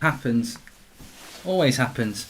Happens. Always happens.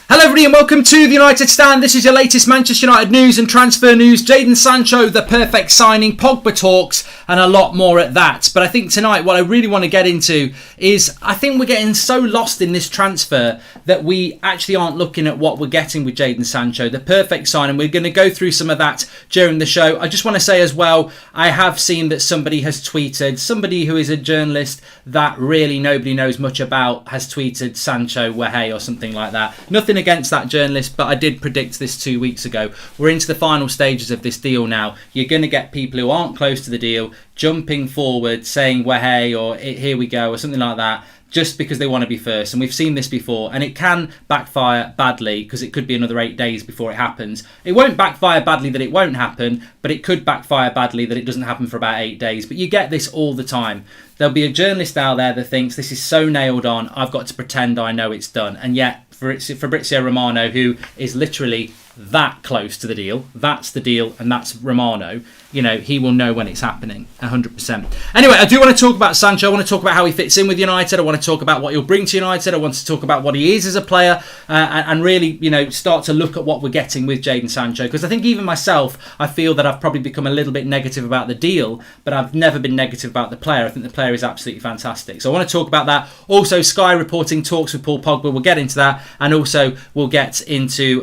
Hello everybody and welcome to the United Stand. This is your latest Manchester United news and transfer news. Jadon Sancho, the perfect signing, Pogba talks and a lot more at that. But I think tonight what I really want to get into is I think we're getting so lost in this transfer that we actually aren't looking at what we're getting with Jadon Sancho, the perfect signing. We're going to go through some of that during the show. I just want to say as well, I have seen that somebody has tweeted, somebody who is a journalist that really nobody knows much about has tweeted Sancho Wahey or something like that. Nothing against that journalist, but I did predict this 2 weeks ago. We're into the final stages of this deal now. You're going to get people who aren't close to the deal jumping forward saying Wahey or here we go or something like that just because they want to be first. And we've seen this before, and it can backfire badly because it could be another 8 days before it happens. It won't backfire badly that it won't happen, but it could backfire badly that it doesn't happen for about 8 days. But you get this all the time. There'll be a journalist out there that thinks this is so nailed on, I've got to pretend I know it's done. And yet Fabrizio Romano, who is literally that close to the deal, that's the deal and that's Romano, you know, he will know when it's happening 100%. Anyway, I do want to talk about Sancho. I want to talk about how he fits in with United. I want to talk about what he'll bring to United. I want to talk about what he is as a player and really, you know, start to look at what we're getting with Jadon Sancho, because I think even myself, I feel that I've probably become a little bit negative about the deal, but I've never been negative about the player. I think the player is absolutely fantastic. So I want to talk about that. Also, Sky reporting talks with Paul Pogba. We'll get into that, and also we'll get into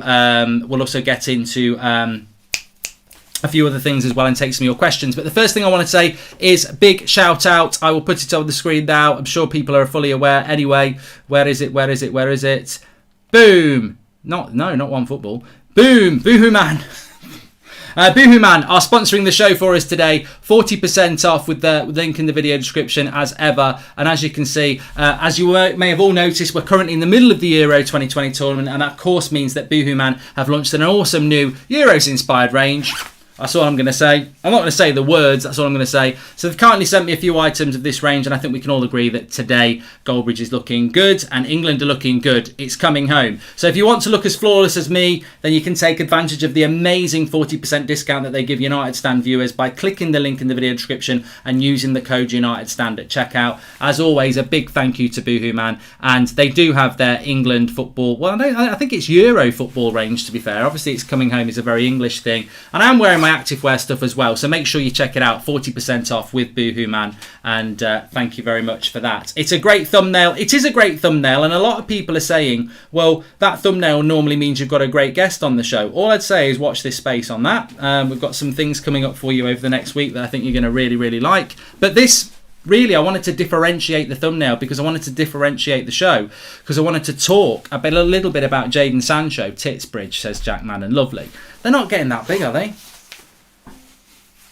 a few other things as well and take some of your questions. But the first thing I want to say is a big shout out. I will put it on the screen now. I'm sure people are fully aware. Anyway, where is it? Boom. Not One Football. Boom. Boohoo Man. Boohoo Man are sponsoring the show for us today. 40% off with the link in the video description as ever. And as you can see, as you may have all noticed, we're currently in the middle of the Euro 2020 tournament. And that, of course, means that Boohoo Man have launched an awesome new Euros-inspired range. That's all I'm going to say. I'm not going to say the words, that's all I'm going to say. So they've kindly sent me a few items of this range, and I think we can all agree that today Goldbridge is looking good and England are looking good. It's coming home. So if you want to look as flawless as me, then you can take advantage of the amazing 40% discount that they give United Stand viewers by clicking the link in the video description and using the code United Stand at checkout. As always, a big thank you to Boohoo Man. And they do have their England football, well, I think it's Euro football range, to be fair. Obviously, it's coming home is a very English thing. And I am wearing my activewear stuff as well, so make sure you check it out. 40% off with Boohoo Man, and thank you very much for that. It's a great thumbnail. It is a great thumbnail, and a lot of people are saying, well, that thumbnail normally means you've got a great guest on the show. All I'd say is watch this space on that. We've got some things coming up for you over the next week that I think you're going to really, really like. But this, really, I wanted to differentiate the thumbnail because I wanted to differentiate the show, because I wanted to talk a little bit about Jadon Sancho. Titsbridge, says Jack Mannon. Lovely. They're not getting that big, are they?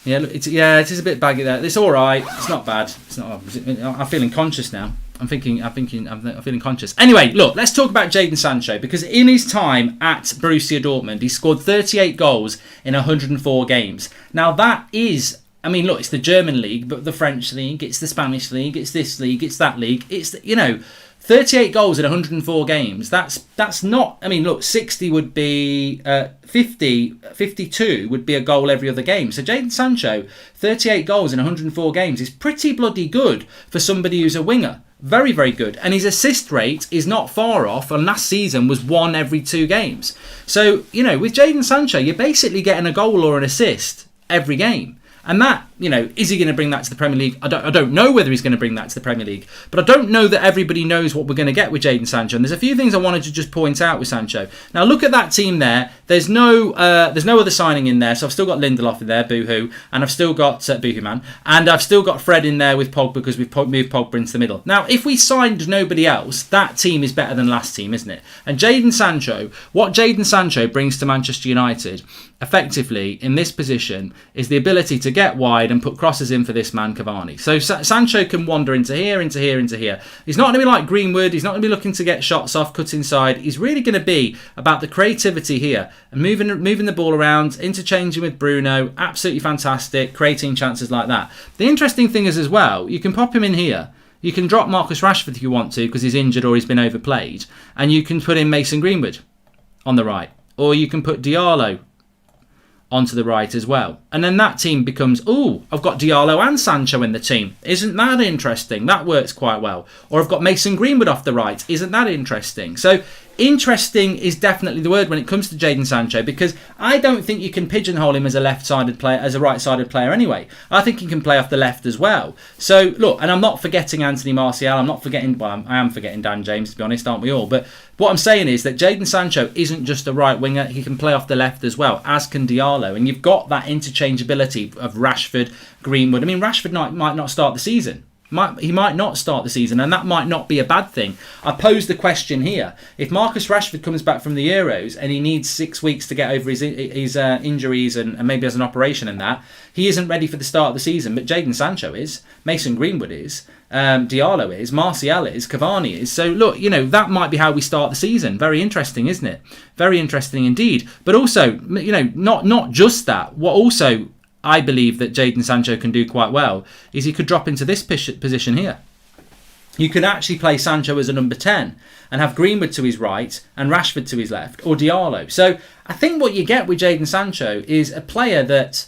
Yeah, it is a bit baggy there. It's all right. It's not bad. It's not. I'm feeling conscious now. I'm feeling conscious. Anyway, look, let's talk about Jadon Sancho, because in his time at Borussia Dortmund, he scored 38 goals in 104 games. Now that is, I mean, look, it's the German league, but the French league, it's the Spanish league, it's this league, it's that league. It's, you know, 38 goals in 104 games. That's not, I mean, look, 60 would be 52 would be a goal every other game. So Jadon Sancho, 38 goals in 104 games is pretty bloody good for somebody who's a winger. Very, very good. And his assist rate is not far off, and last season was 1 every 2 games. So, you know, with Jadon Sancho, you're basically getting a goal or an assist every game. And that, you know, is he going to bring that to the Premier League? I don't know whether he's going to bring that to the Premier League. But I don't know that everybody knows what we're going to get with Jadon Sancho. And there's a few things I wanted to just point out with Sancho. Now, look at that team there. There's no other signing in there. So I've still got Lindelof in there, Boohoo. And I've still got Boohoo Man. And I've still got Fred in there with Pogba because we've moved Pogba into the middle. Now, if we signed nobody else, that team is better than last team, isn't it? And Jadon Sancho, what Jadon Sancho brings to Manchester United, effectively, in this position, is the ability to get wide and put crosses in for this man Cavani. So Sancho can wander into here, into here, into here. He's not going to be like Greenwood. He's not going to be looking to get shots off, cut inside. He's really going to be about the creativity here and moving the ball around, interchanging with Bruno. Absolutely fantastic, creating chances like that. The interesting thing is as well, you can pop him in here. You can drop Marcus Rashford if you want to because he's injured or he's been overplayed, and you can put in Mason Greenwood on the right, or you can put Diallo onto the right as well. And then that team becomes, oh, I've got Diallo and Sancho in the team. Isn't that interesting? That works quite well. Or I've got Mason Greenwood off the right. Isn't that interesting? So interesting is definitely the word when it comes to Jadon Sancho, because I don't think you can pigeonhole him as a left-sided player, as a right-sided player anyway. I think he can play off the left as well. So look, and I'm not forgetting Anthony Martial, I'm not forgetting, well, I am forgetting Dan James, to be honest, aren't we all? But what I'm saying is that Jadon Sancho isn't just a right winger, he can play off the left as well, as can Diallo. And you've got that interchangeability of Rashford, Greenwood. I mean, Rashford might not start the season. He might not start the season, and that might not be a bad thing. I pose the question here. If Marcus Rashford comes back from the Euros and he needs 6 weeks to get over his injuries and maybe has an operation and that, he isn't ready for the start of the season. But Jadon Sancho is, Mason Greenwood is, Diallo is, Martial is, Cavani is. So look, that might be how we start the season. Very interesting, isn't it? Very interesting indeed. But also, not just that. What also I believe that Jadon Sancho can do quite well is he could drop into this position here. You could actually play Sancho as a number 10 and have Greenwood to his right and Rashford to his left, or Diallo. So I think what you get with Jadon Sancho is a player that,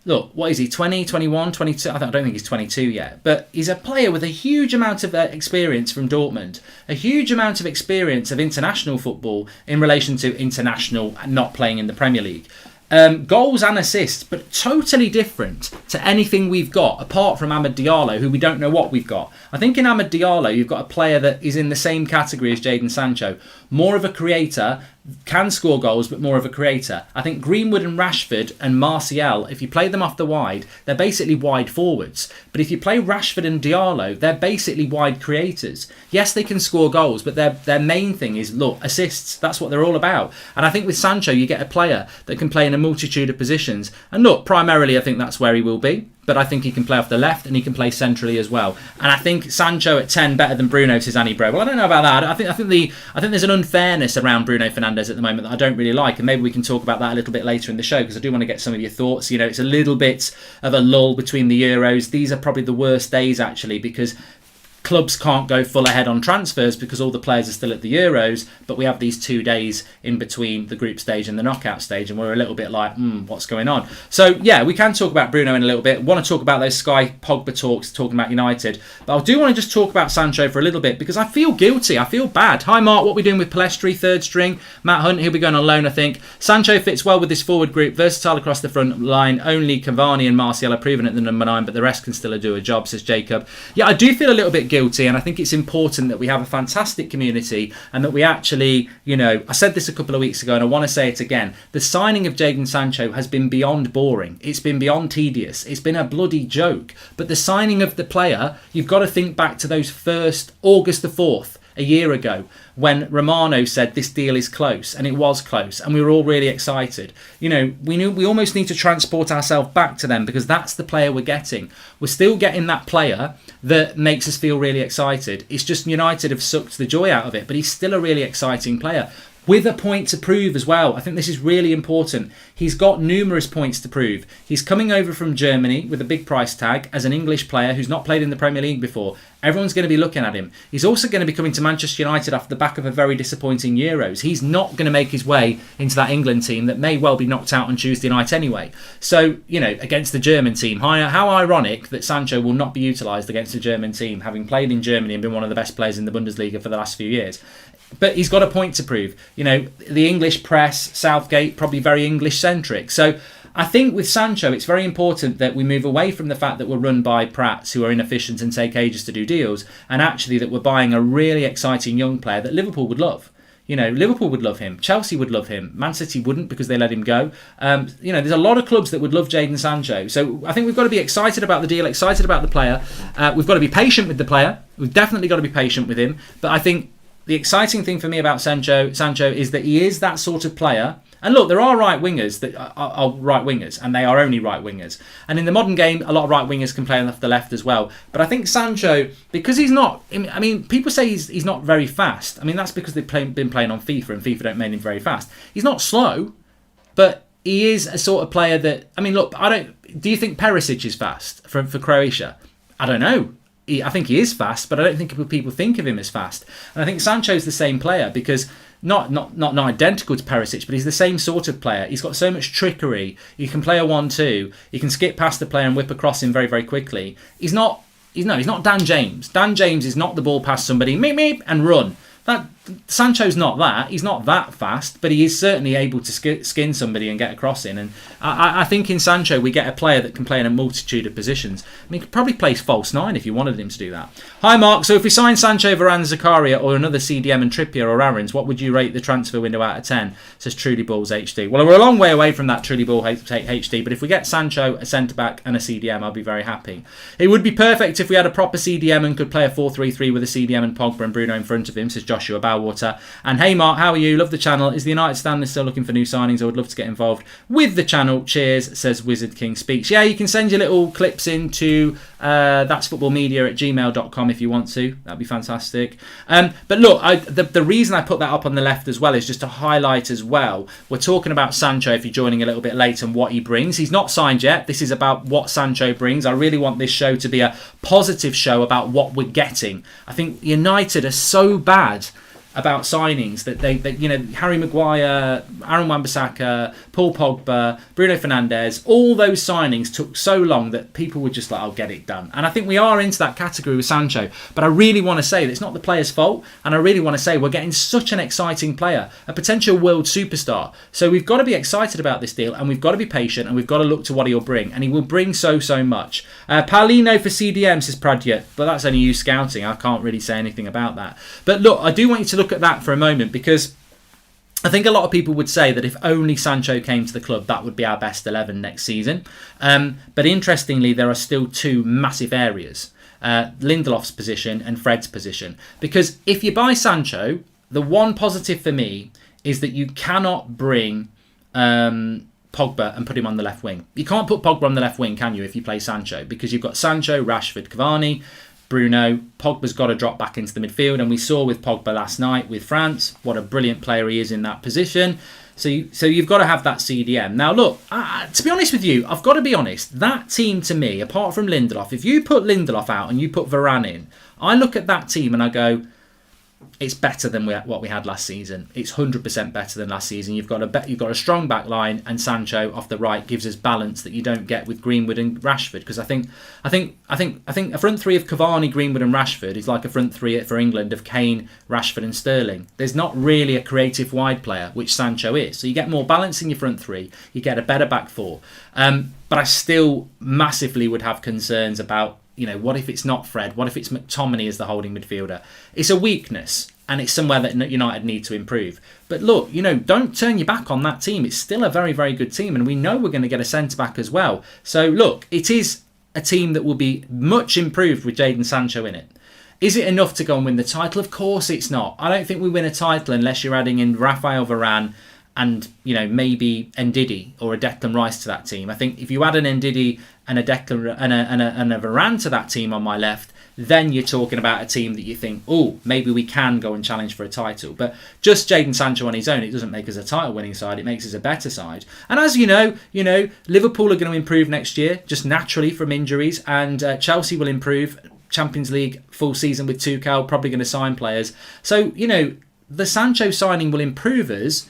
look, what is he, 20, 21, 22? I don't think he's 22 yet. But he's a player with a huge amount of experience from Dortmund. A huge amount of experience of international football in relation to international not playing in the Premier League. Goals and assists, but totally different to anything we've got, apart from Amad Diallo, who we don't know what we've got. I think in Amad Diallo, you've got a player that is in the same category as Jadon Sancho. More of a creator, can score goals, but more of a creator. I think Greenwood and Rashford and Martial, if you play them off the wide, they're basically wide forwards. But if you play Rashford and Diallo, they're basically wide creators. Yes, they can score goals, but their main thing is, look, assists. That's what they're all about. And I think with Sancho, you get a player that can play in a multitude of positions. And look, primarily, I think that's where he will be. But I think he can play off the left and he can play centrally as well. And I think Sancho at 10 better than Bruno, says Annie Bro. Well, I don't know about that. I think there's an unfairness around Bruno Fernandes at the moment that I don't really like, and maybe we can talk about that a little bit later in the show, because I do want to get some of your thoughts. It's a little bit of a lull between the Euros. These are probably the worst days actually, because clubs can't go full ahead on transfers because all the players are still at the Euros, but we have these 2 days in between the group stage and the knockout stage, and we're a little bit like, what's going on? So yeah, we can talk about Bruno in a little bit. Want to talk about those Sky Pogba talks, talking about United, but I do want to just talk about Sancho for a little bit, because I feel guilty, I feel bad. Hi Mark, what are we doing with Palestri, third string? Matt Hunt, he'll be going on loan, I think. Sancho fits well with this forward group, versatile across the front line. Only Cavani and Martial are proven at the number 9, but the rest can still do a job, says Jacob. Yeah, I do feel a little bit guilty, and I think it's important that we have a fantastic community, and that we actually, I said this a couple of weeks ago and I want to say it again, the signing of Jadon Sancho has been beyond boring, it's been beyond tedious, it's been a bloody joke. But the signing of the player, you've got to think back to those first August the 4th a year ago, when Romano said this deal is close, and it was close, and we were all really excited. We knew we almost need to transport ourselves back to them, because that's the player we're getting. We're still getting that player that makes us feel really excited. It's just United have sucked the joy out of it, but he's still a really exciting player, with a point to prove as well. I think this is really important. He's got numerous points to prove. He's coming over from Germany with a big price tag as an English player who's not played in the Premier League before. Everyone's going to be looking at him. He's also going to be coming to Manchester United off the back of a very disappointing Euros. He's not going to make his way into that England team that may well be knocked out on Tuesday night anyway. So, against the German team. How ironic that Sancho will not be utilised against the German team, having played in Germany and been one of the best players in the Bundesliga for the last few years. But he's got a point to prove. The English press, Southgate, probably very English-centric. So I think with Sancho, it's very important that we move away from the fact that we're run by prats who are inefficient and take ages to do deals, and actually that we're buying a really exciting young player that Liverpool would love. Liverpool would love him. Chelsea would love him. Man City wouldn't, because they let him go. There's a lot of clubs that would love Jadon Sancho. So I think we've got to be excited about the deal, excited about the player. We've got to be patient with the player. We've definitely got to be patient with him. But I think the exciting thing for me about Sancho is that he is that sort of player. And look, there are right wingers that are right wingers, and they are only right wingers. And in the modern game, a lot of right wingers can play off the left as well. But I think Sancho, because he's not, people say he's not very fast. That's because they've been playing on FIFA, and FIFA don't make him very fast. He's not slow, but he is a sort of player that, do you think Perisic is fast for Croatia? I don't know. I think he is fast, but I don't think people think of him as fast. And I think Sancho's the same player because not identical to Perisic, but he's the same sort of player. He's got so much trickery. He can play a 1-2. He can skip past the player and whip across him very, very quickly. He's not Dan James. Dan James is not the ball past somebody, meep, meep, and run. Sancho's not that. He's not that fast, but he is certainly able to skin somebody and get a cross in. And I think in Sancho we get a player that can play in a multitude of positions. I mean, he could probably play false 9 if you wanted him to do that. Hi Mark, so if we sign Sancho, Varane, Zakaria or another CDM and Trippier or Aarons, what would you rate the transfer window out of 10? Says Truly Balls HD. Well, we're a long way away from that Truly Ball HD, but if we get Sancho, a centre-back and a CDM, I'll be very happy. It would be perfect if we had a proper CDM and could play a 4-3-3 with a CDM and Pogba and Bruno in front of him, says Joshua Bowwater. And hey Mark, how are you? Love the channel. Is the United stand still looking for new signings? I would love to get involved with the channel. Cheers, says Wizard King Speaks. Yeah, you can send your little clips into that'sfootballmedia@gmail.com if you want to. That'd be fantastic. But look, the reason I put that up on the left as well is just to highlight as well. We're talking about Sancho if you're joining a little bit late and what he brings. He's not signed yet. This is about what Sancho brings. I really want this show to be a positive show about what we're getting. I think United are so bad about signings that they Harry Maguire, Aaron Wan-Bissaka, Paul Pogba, Bruno Fernandes, all those signings took so long that people were just like, I'll get it done. And I think we are into that category with Sancho. But I really want to say that it's not the player's fault. And I really want to say we're getting such an exciting player, a potential world superstar. So we've got to be excited about this deal and we've got to be patient and we've got to look to what he'll bring. And he will bring so much. Paulino for CDM, says Pradya. But that's only you scouting. I can't really say anything about that. But look, I do want you to look at that for a moment because I think a lot of people would say that if only Sancho came to the club, that would be our best 11 next season. But interestingly, there are still two massive areas. Lindelof's position and Fred's position. Because if you buy Sancho, the one positive for me is that you cannot bring Pogba and put him on the left wing. You can't put Pogba on the left wing, can you, if you play Sancho? Because you've got Sancho, Rashford, Cavani, Bruno. Pogba's got to drop back into the midfield, and we saw with Pogba last night with France what a brilliant player he is in that position. So you've got to have that CDM. Now look, to be honest with you, I've got to be honest, that team to me, apart from Lindelof, if you put Lindelof out and you put Varane in, I look at that team and I go, it's better than what we had last season. It's 100% better than last season. You've got a strong back line, and Sancho off the right gives us balance that you don't get with Greenwood and Rashford. Because I think a front three of Cavani, Greenwood, and Rashford is like a front three for England of Kane, Rashford, and Sterling. There's not really a creative wide player, which Sancho is. So you get more balance in your front three. You get a better back four. But I still massively would have concerns about, what if it's not Fred? What if it's McTominay as the holding midfielder? It's a weakness, and it's somewhere that United need to improve. But look, don't turn your back on that team. It's still a very, very good team, and we know we're going to get a centre-back as well. So look, it is a team that will be much improved with Jadon Sancho in it. Is it enough to go and win the title? Of course it's not. I don't think we win a title unless you're adding in Raphael Varane and maybe Ndidi or a Declan Rice to that team. I think if you add an Ndidi and a Declan and a Varane to that team on my left, then you're talking about a team that you think, oh, maybe we can go and challenge for a title. But just Jadon Sancho on his own, it doesn't make us a title-winning side. It makes us a better side. And as you know, Liverpool are going to improve next year just naturally from injuries, and Chelsea will improve. Champions League full season with Tuchel, probably going to sign players. So the Sancho signing will improve us.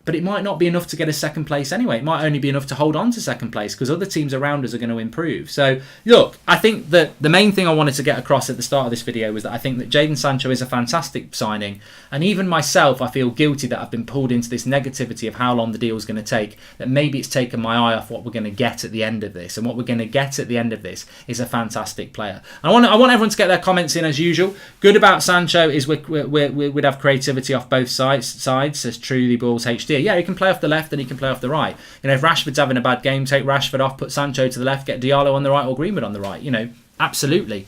But it might not be enough to get a second place anyway. It might only be enough to hold on to second place because other teams around us are going to improve. So, look, I think that the main thing I wanted to get across at the start of this video was that I think that Jadon Sancho is a fantastic signing. And even myself, I feel guilty that I've been pulled into this negativity of how long the deal is going to take. That maybe it's taken my eye off what we're going to get at the end of this. And what we're going to get at the end of this is a fantastic player. I want everyone to get their comments in as usual. Good about Sancho is we'd have creativity off both sides, says Truly Balls HD. Yeah, he can play off the left and he can play off the right. If Rashford's having a bad game, take Rashford off, put Sancho to the left, get Diallo on the right or Greenwood on the right. Absolutely.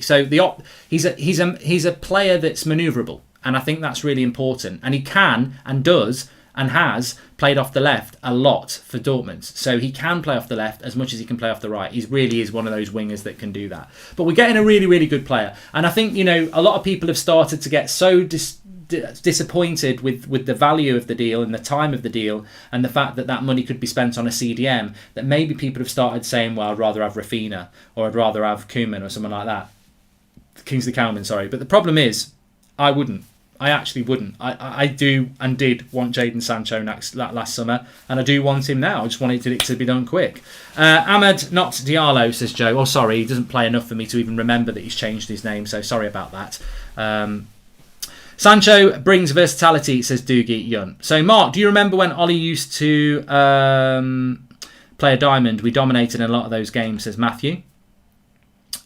So he's a player that's manoeuvrable, and I think that's really important. And he can and does and has played off the left a lot for Dortmund. So he can play off the left as much as he can play off the right. He really is one of those wingers that can do that. But we're getting a really, really good player. And I think, a lot of people have started to get so disappointed with the value of the deal and the time of the deal and the fact that that money could be spent on a CDM, that maybe people have started saying, well, I'd rather have Rafinha or I'd rather have Koeman or someone like that. Kingsley Coman, sorry. But the problem is, I wouldn't. I actually wouldn't. I do and did want Jadon Sancho last summer, and I do want him now. I just wanted it to be done quick. Ahmed, not Diallo, says Joe. Oh, sorry, he doesn't play enough for me to even remember that he's changed his name, so sorry about that. Sancho brings versatility, says Doogie Yun. So, Mark, do you remember when Ollie used to play a diamond? We dominated in a lot of those games, says Matthew.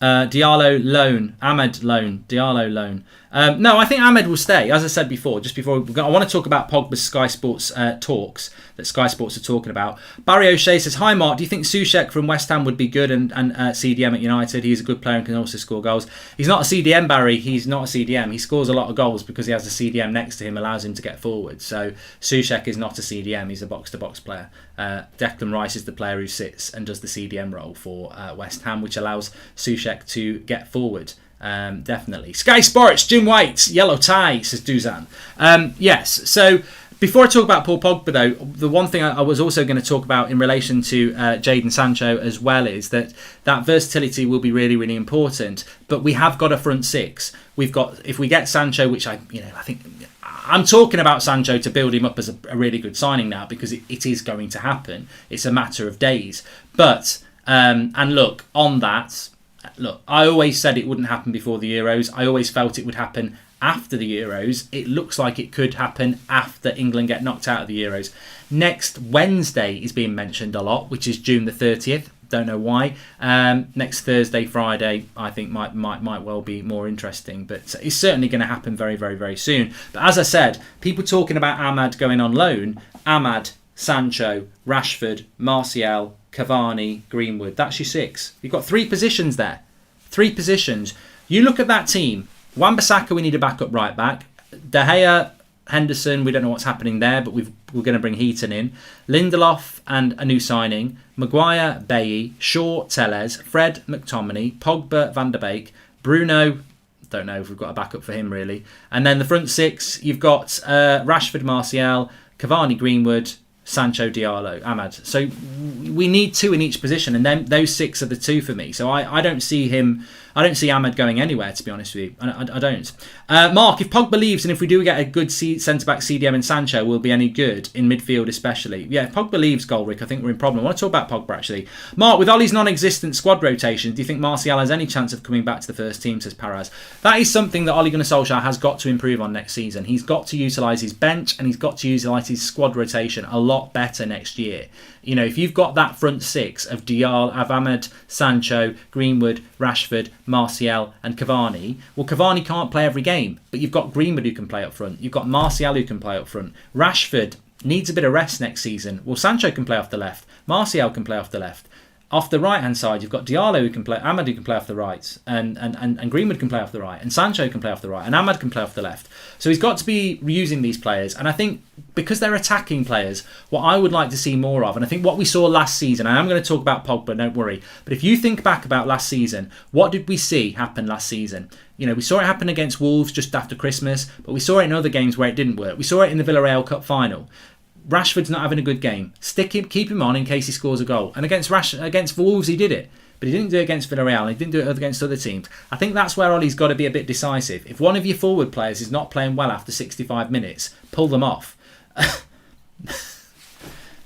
Diallo loan, Ahmed loan, Diallo loan. No, I think Ahmed will stay. As I said before, I want to talk about Pogba's Sky Sports talks that Sky Sports are talking about. Barry O'Shea says, hi Mark, do you think Souček from West Ham would be good and CDM at United? He's a good player and can also score goals. He's not a CDM, Barry. He's not a CDM. He scores a lot of goals because he has a CDM next to him, allows him to get forward. So Souček is not a CDM. He's a box-to-box player. Declan Rice is the player who sits and does the CDM role for West Ham, which allows Souček to get forward. Definitely. Sky Sports, Jim White, yellow tie, says Duzan. Yes, so before I talk about Paul Pogba, though, the one thing I was also going to talk about in relation to Jadon Sancho as well is that versatility will be really, really important. But we have got a front six. We've got, if we get Sancho, which I think I'm talking about Sancho to build him up as a really good signing now, because it is going to happen. It's a matter of days. But and look, on that. Look, I always said it wouldn't happen before the Euros. I always felt it would happen after the Euros. It looks like it could happen after England get knocked out of the Euros. Next Wednesday is being mentioned a lot, which is June the 30th. Don't know why. Next Thursday, Friday, I think might well be more interesting. But it's certainly going to happen very, very, very soon. But as I said, people talking about Ahmad going on loan. Ahmad, Sancho, Rashford, Martial, Cavani, Greenwood. That's your six. You've got three positions there. Three positions. You look at that team. Wan-Bissaka, we need a backup right back. De Gea, Henderson, we don't know what's happening there, but we're going to bring Heaton in. Lindelof and a new signing. Maguire, Bailly, Shaw, Telles, Fred, McTominay, Pogba, Van der Beek, Bruno. Don't know if we've got a backup for him really. And then the front six, you've got Rashford, Martial, Cavani, Greenwood, Sancho, Diallo, Ahmad. So we need two in each position, and then those six are the two for me. So I don't see him. I don't see Ahmad going anywhere, to be honest with you. I don't. Mark, if Pogba leaves and if we do get a good centre-back CDM in Sancho, will be any good in midfield especially? Yeah, if Pogba leaves, Golrick, I think we're in problem. I want to talk about Pogba actually. Mark, with Ollie's non-existent squad rotation, do you think Martial has any chance of coming back to the first team, says Paraz? That is something that Ole Gunnar Solskjaer has got to improve on next season. He's got to utilise his bench and he's got to utilise his squad rotation a lot better next year. You know, if you've got that front six of Ahmed, Sancho, Greenwood, Rashford, Martial and Cavani, well, Cavani can't play every game, but you've got Greenwood who can play up front. You've got Martial who can play up front. Rashford needs a bit of rest next season. Well, Sancho can play off the left. Martial can play off the left. Off the right-hand side, you've got Diallo who can play, Ahmad who can play off the right, and Greenwood can play off the right, and Sancho can play off the right, and Ahmad can play off the left. So he's got to be using these players, and I think because they're attacking players, what I would like to see more of, and I think what we saw last season, and I'm going to talk about Pogba, don't worry, but if you think back about last season, what did we see happen last season? You know, we saw it happen against Wolves just after Christmas, but we saw it in other games where it didn't work. We saw it in the Villarreal Cup final. Rashford's not having a good game. Stick him, keep him on in case he scores a goal. And against Wolves, he did it. But he didn't do it against Villarreal, and he didn't do it against other teams. I think that's where Ollie's got to be a bit decisive. If one of your forward players is not playing well after 65 minutes, pull them off.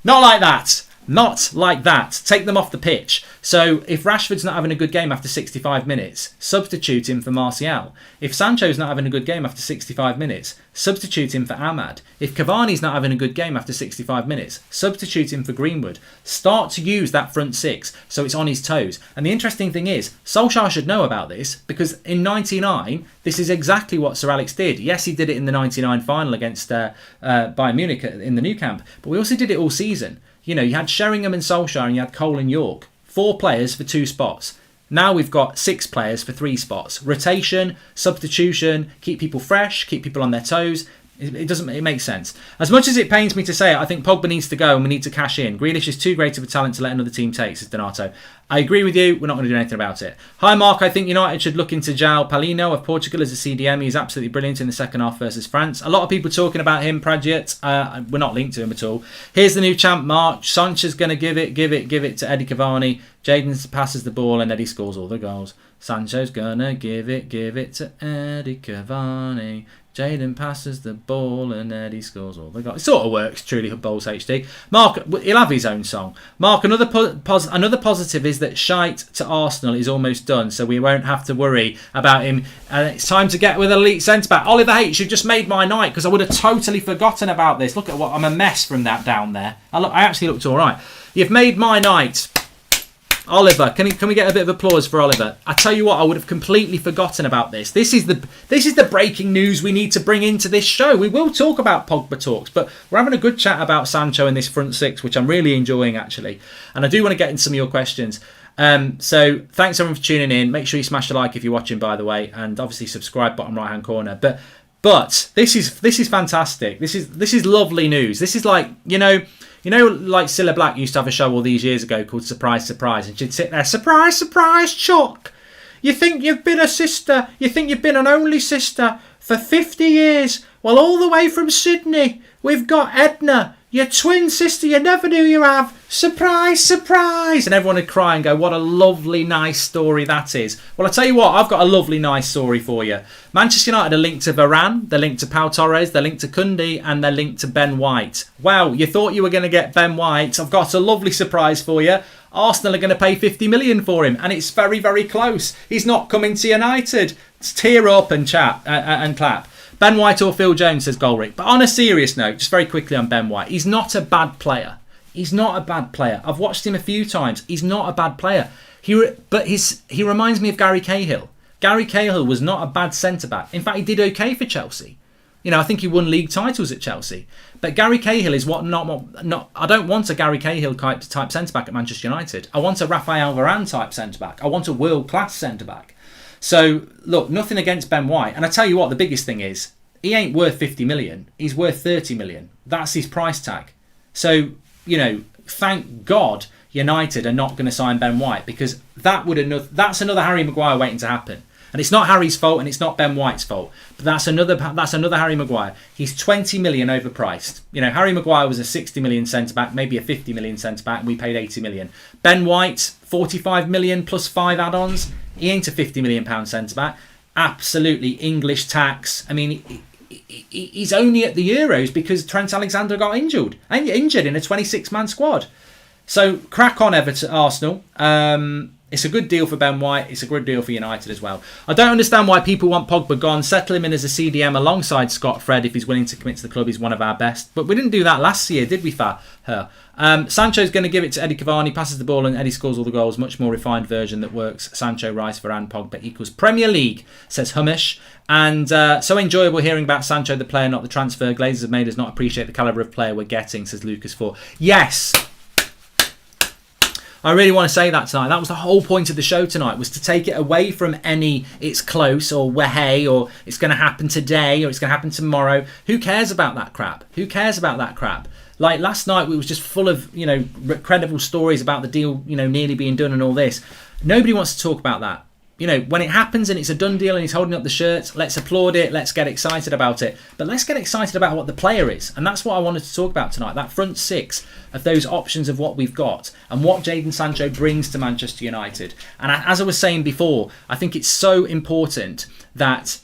Not like that. Not like that. Take them off the pitch. So if Rashford's not having a good game after 65 minutes, substitute him for Martial. If Sancho's not having a good game after 65 minutes, substitute him for Ahmad. If Cavani's not having a good game after 65 minutes, substitute him for Greenwood. Start to use that front six so it's on his toes. And the interesting thing is, Solskjaer should know about this, because in 99, this is exactly what Sir Alex did. Yes, he did it in the 99 final against Bayern Munich in the Nou Camp, but we also did it all season. You know, you had Sheringham and Solskjaer and you had Cole and York. 4 players for 2 spots. Now we've got 6 players for 3 spots. Rotation, substitution, keep people fresh, keep people on their toes. It makes sense. As much as it pains me to say it, I think Pogba needs to go and we need to cash in. Grealish is too great of a talent to let another team take, says Donato. I agree with you. We're not going to do anything about it. Hi, Mark. I think United should look into João Palhinha of Portugal as a CDM. He's absolutely brilliant in the second half versus France. A lot of people talking about him, Pradjit. We're not linked to him at all. Here's the new champ, Mark. Sancho's going to give it to Eddie Cavani. Jadon passes the ball and Eddie scores all the goals. Sancho's going to give it to Eddie Cavani. Jadon passes the ball and Eddie scores all the goals. It sort of works, truly, Bowls HD. Mark, he'll have his own song. Mark, another positive is that shite to Arsenal is almost done, so we won't have to worry about him. And it's time to get with elite centre-back. Oliver H, you've just made my night because I would have totally forgotten about this. Look at what I'm a mess from that down there. I actually looked all right. You've made my night. Oliver, can we get a bit of applause for Oliver? I tell you what, I would have completely forgotten about this. This is the breaking news we need to bring into this show. We will talk about Pogba talks, but we're having a good chat about Sancho in this front six, which I'm really enjoying actually. And I do want to get into some of your questions. So thanks everyone for tuning in. Make sure you smash the like if you're watching, by the way, and obviously subscribe bottom right hand corner. But this is fantastic. This is lovely news. This is like, like Cilla Black used to have a show all these years ago called Surprise, Surprise, and she'd sit there, surprise, surprise, Chuck. You think you've been a sister, you think you've been an only sister for 50 years. Well, all the way from Sydney, we've got Edna, your twin sister you never knew you have. Surprise, surprise. And everyone would cry and go, what a lovely, nice story that is. Well, I'll tell you what, I've got a lovely, nice story for you. Manchester United are linked to Varane, they're linked to Pau Torres, they're linked to Kunde, and they're linked to Ben White. Wow, you thought you were going to get Ben White. I've got a lovely surprise for you. Arsenal are going to pay 50 million for him, and it's very, very close. He's not coming to United. Tear up and chat and clap. Ben White or Phil Jones, says Golrick. But on a serious note, just very quickly on Ben White, he's not a bad player. He's not a bad player. I've watched him a few times. He's not a bad player. He reminds me of Gary Cahill. Gary Cahill was not a bad centre-back. In fact, he did okay for Chelsea. I think he won league titles at Chelsea. But Gary Cahill is not. I don't want a Gary Cahill type centre-back at Manchester United. I want a Rafael Varane type centre-back. I want a world-class centre-back. So, look, nothing against Ben White. And I tell you what, the biggest thing is, he ain't worth 50 million. He's worth 30 million. That's his price tag. So, thank God United are not going to sign Ben White, because that's another Harry Maguire waiting to happen. And it's not Harry's fault and it's not Ben White's fault. But that's another Harry Maguire. He's 20 million overpriced. Harry Maguire was a 60 million centre-back, maybe a 50 million centre-back, and we paid 80 million. Ben White, 45 million plus 5 add-ons. He ain't a 50 million pound centre-back. Absolutely English tax. I mean, he's only at the Euros because Trent Alexander got injured in a 26-man squad. So crack on, Arsenal. It's a good deal for Ben White. It's a good deal for United as well. I don't understand why people want Pogba gone. Settle him in as a CDM alongside Scott Fred if he's willing to commit to the club. He's one of our best. But we didn't do that last year, did we, Sancho's going to give it to Eddie Cavani, passes the ball and Eddie scores all the goals. Much more refined version that works. Sancho, Rice, Varane, Pogba equals Premier League, says Humish. And so enjoyable hearing about Sancho, the player, not the transfer. Glazers have made us not appreciate the calibre of player we're getting, says Lucas 4. Yes! I really want to say that tonight. That was the whole point of the show tonight, was to take it away from any it's close or hey or it's going to happen today or it's going to happen tomorrow. Who cares about that crap? Like last night, we was just full of, credible stories about the deal, nearly being done and all this. Nobody wants to talk about that. When it happens and it's a done deal and he's holding up the shirts, let's applaud it, let's get excited about it. But let's get excited about what the player is. And that's what I wanted to talk about tonight, that front six of those options of what we've got and what Jadon Sancho brings to Manchester United. And as I was saying before, I think it's so important that,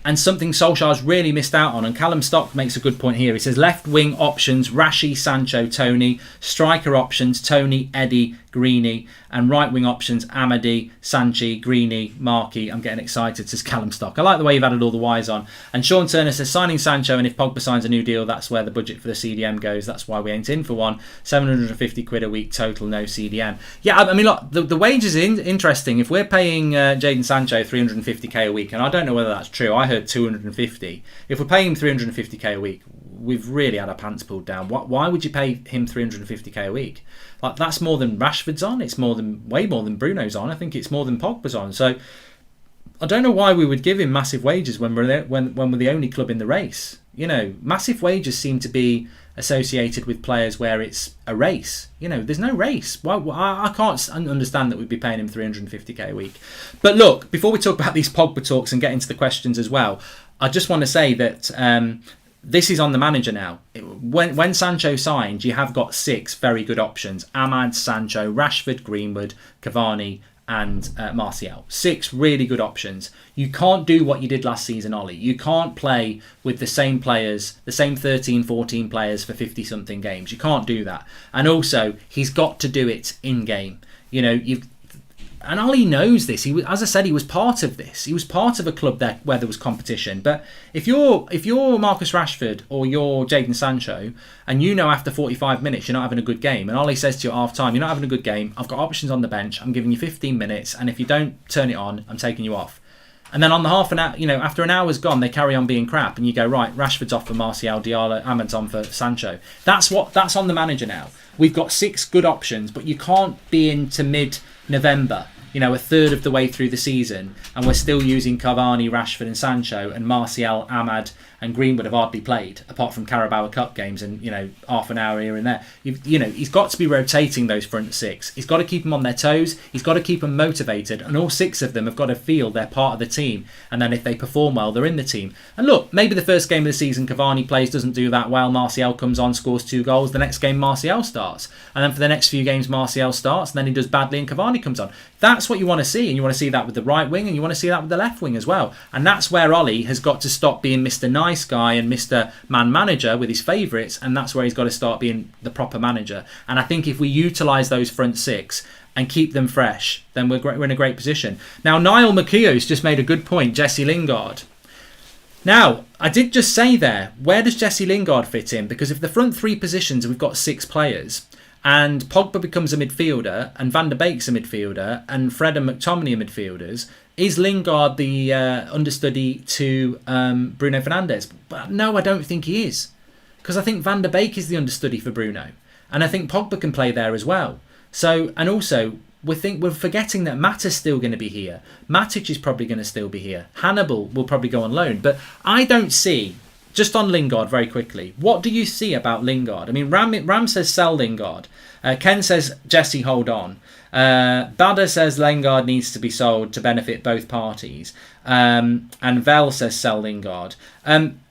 and something Solskjaer's really missed out on, and Callum Stock makes a good point here. He says left wing options, Rashi, Sancho, Tony. Striker options, Tony, Eddie, Greeny. And right wing options, Amadi, Sanchi, Greeny, Markey. I'm getting excited, says Callum Stock. I like the way you've added all the Y's on. And Sean Turner says signing Sancho, and if Pogba signs a new deal, that's where the budget for the CDM goes. That's why we ain't in for one. 750 quid a week total, no CDM. Yeah, I mean, look, the wages are interesting. If we're paying Jadon Sancho 350k a week, and I don't know whether that's true, I heard 250. If we're paying him 350k a week, we've really had our pants pulled down. Why would you pay him 350k a week? Like, that's more than Rashford's on. It's way more than Bruno's on. I think it's more than Pogba's on. So I don't know why we would give him massive wages when we're the only club in the race. You know, massive wages seem to be associated with players where it's a race. You know, there's no race. Well, I can't understand that we'd be paying him 350k a week. But look, before we talk about these Pogba talks and get into the questions as well, I just want to say that this is on the manager now. When Sancho signed, you have got 6 very good options: Ahmad, Sancho, Rashford, Greenwood, Cavani, and Martial. 6 really good options. You can't do what you did last season, Ollie. You can't play with the same players, the same 13, 14 players for 50-something games. You can't do that. And also, he's got to do it in-game. You know, and Ollie knows this. As I said, he was part of this. He was part of a club there where there was competition. But if you're Marcus Rashford or you're Jadon Sancho, and you know after 45 minutes you're not having a good game, and Ollie says to you at half time, you're not having a good game, I've got options on the bench, I'm giving you 15 minutes, and if you don't turn it on, I'm taking you off. And then on the half an hour, you know, after an hour's gone, they carry on being crap, and you go, right, Rashford's off for Martial, Diallo, Ahmad's on for Sancho. That's on the manager now. We've got 6 good options, but you can't be into mid-November, you know, a third of the way through the season, and we're still using Cavani, Rashford and Sancho, and Martial, Ahmad and Greenwood have hardly played, apart from Carabao Cup games and, you know, half an hour here and there. You know, he's got to be rotating those front 6. He's got to keep them on their toes. He's got to keep them motivated, and all 6 of them have got to feel they're part of the team, and then if they perform well, they're in the team. And look, maybe the first game of the season Cavani plays, doesn't do that well, Martial comes on, scores 2 goals, the next game Martial starts, and then for the next few games Martial starts, and then he does badly and Cavani comes on. That's what you want to see, and you want to see that with the right wing, and you want to see that with the left wing as well. And that's where Ollie has got to stop being Mr. Nice Guy and Mr. Man Manager with his favourites, and that's where he's got to start being the proper manager. And I think if we utilise those front 6 and keep them fresh, then we're in a great position. Now, Niall McKeo's just made a good point, Jesse Lingard. Now, I did just say there, where does Jesse Lingard fit in? Because if the front 3 positions, we've got 6 players, and Pogba becomes a midfielder, and Van der Beek's a midfielder, and Fred and McTominay are midfielders, is Lingard the understudy to Bruno Fernandes? But no, I don't think he is. Because I think Van der Beek is the understudy for Bruno. And I think Pogba can play there as well. So, and also, we're forgetting that Mata's still going to be here. Matic is probably going to still be here. Hannibal will probably go on loan. But I don't see, just on Lingard very quickly, what do you see about Lingard? I mean, Ram says sell Lingard. Ken says Jesse hold on. Bada says Lingard needs to be sold to benefit both parties. And Vel says sell Lingard.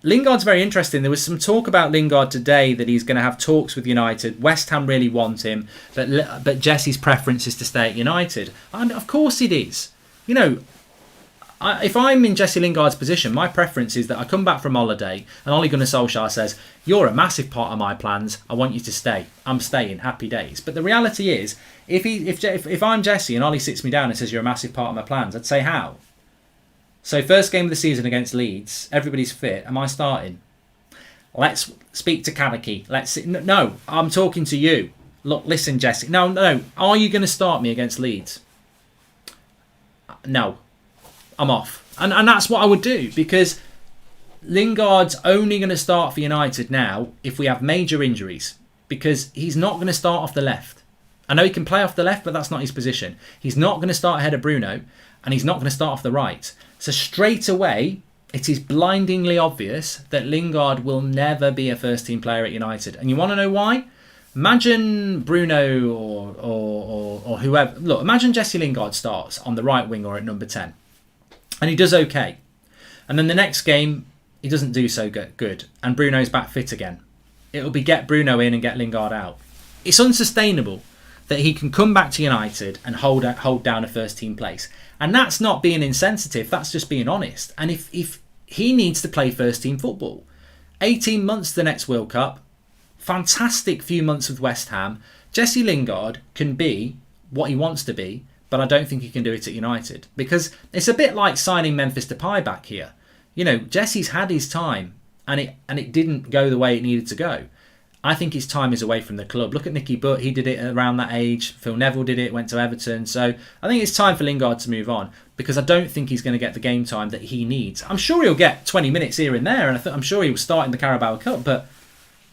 Lingard's very interesting. There was some talk about Lingard today that he's going to have talks with United. West Ham really want him, but Jesse's preference is to stay at United. And of course it is. You know, if I'm in Jesse Lingard's position, my preference is that I come back from holiday and Ole Gunnar Solskjaer says, you're a massive part of my plans, I want you to stay. I'm staying, happy days. But the reality is, if I'm Jesse and Ollie sits me down and says, you're a massive part of my plans, I'd say, how? So first game of the season against Leeds, everybody's fit, am I starting? Let's speak to Kaneki. Let's see. No, I'm talking to you. Look, listen, Jesse. No. Are you going to start me against Leeds? No. I'm off. And that's what I would do, because Lingard's only going to start for United now if we have major injuries, because he's not going to start off the left. I know he can play off the left, but that's not his position. He's not going to start ahead of Bruno, and he's not going to start off the right. So straight away, it is blindingly obvious that Lingard will never be a first-team player at United. And you want to know why? Imagine Bruno or whoever. Look, imagine Jesse Lingard starts on the right wing or at number 10. And he does okay. And then the next game, he doesn't do so good. And Bruno's back fit again. It'll be get Bruno in and get Lingard out. It's unsustainable that he can come back to United and hold down a first team place. And that's not being insensitive. That's just being honest. And if he needs to play first team football, 18 months to the next World Cup, fantastic few months with West Ham, Jesse Lingard can be what he wants to be, but I don't think he can do it at United, because it's a bit like signing Memphis Depay back here. You know, Jesse's had his time, and it didn't go the way it needed to go. I think his time is away from the club. Look at Nicky Butt, he did it around that age. Phil Neville did it, went to Everton. So I think it's time for Lingard to move on, because I don't think he's going to get the game time that he needs. I'm sure he'll get 20 minutes here and there, and I'm sure he will start in the Carabao Cup, but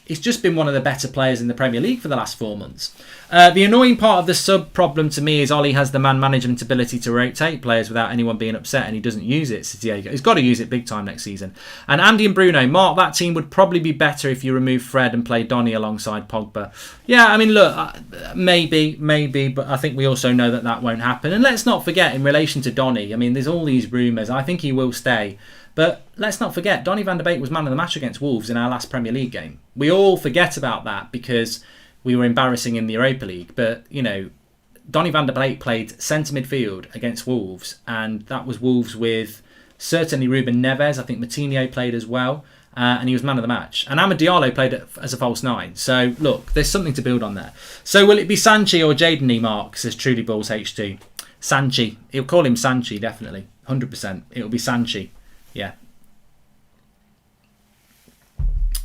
he's just been one of the better players in the Premier League for the last 4 months. The annoying part of the sub problem to me is Ollie has the man management ability to rotate players without anyone being upset, and he doesn't use it. So Diego, he's got to use it big time next season. And Andy and Bruno, Mark, that team would probably be better if you remove Fred and play Donny alongside Pogba. Yeah, I mean, look, maybe, but I think we also know that won't happen. And let's not forget, in relation to Donny, I mean, there's all these rumours. I think he will stay. But let's not forget, Donny van de Beek was man of the match against Wolves in our last Premier League game. We all forget about that because we were embarrassing in the Europa League. But, you know, Donny van de Beek played centre midfield against Wolves, and that was Wolves with certainly Ruben Neves. I think Moutinho played as well, and he was man of the match. And Amad Diallo played as a false nine. So, look, there's something to build on there. So, will it be Sanchi or Jadon Mark, says Truly Balls H2. Sanchi. He'll call him Sanchi, definitely. 100%. It'll be Sanchi. Yeah.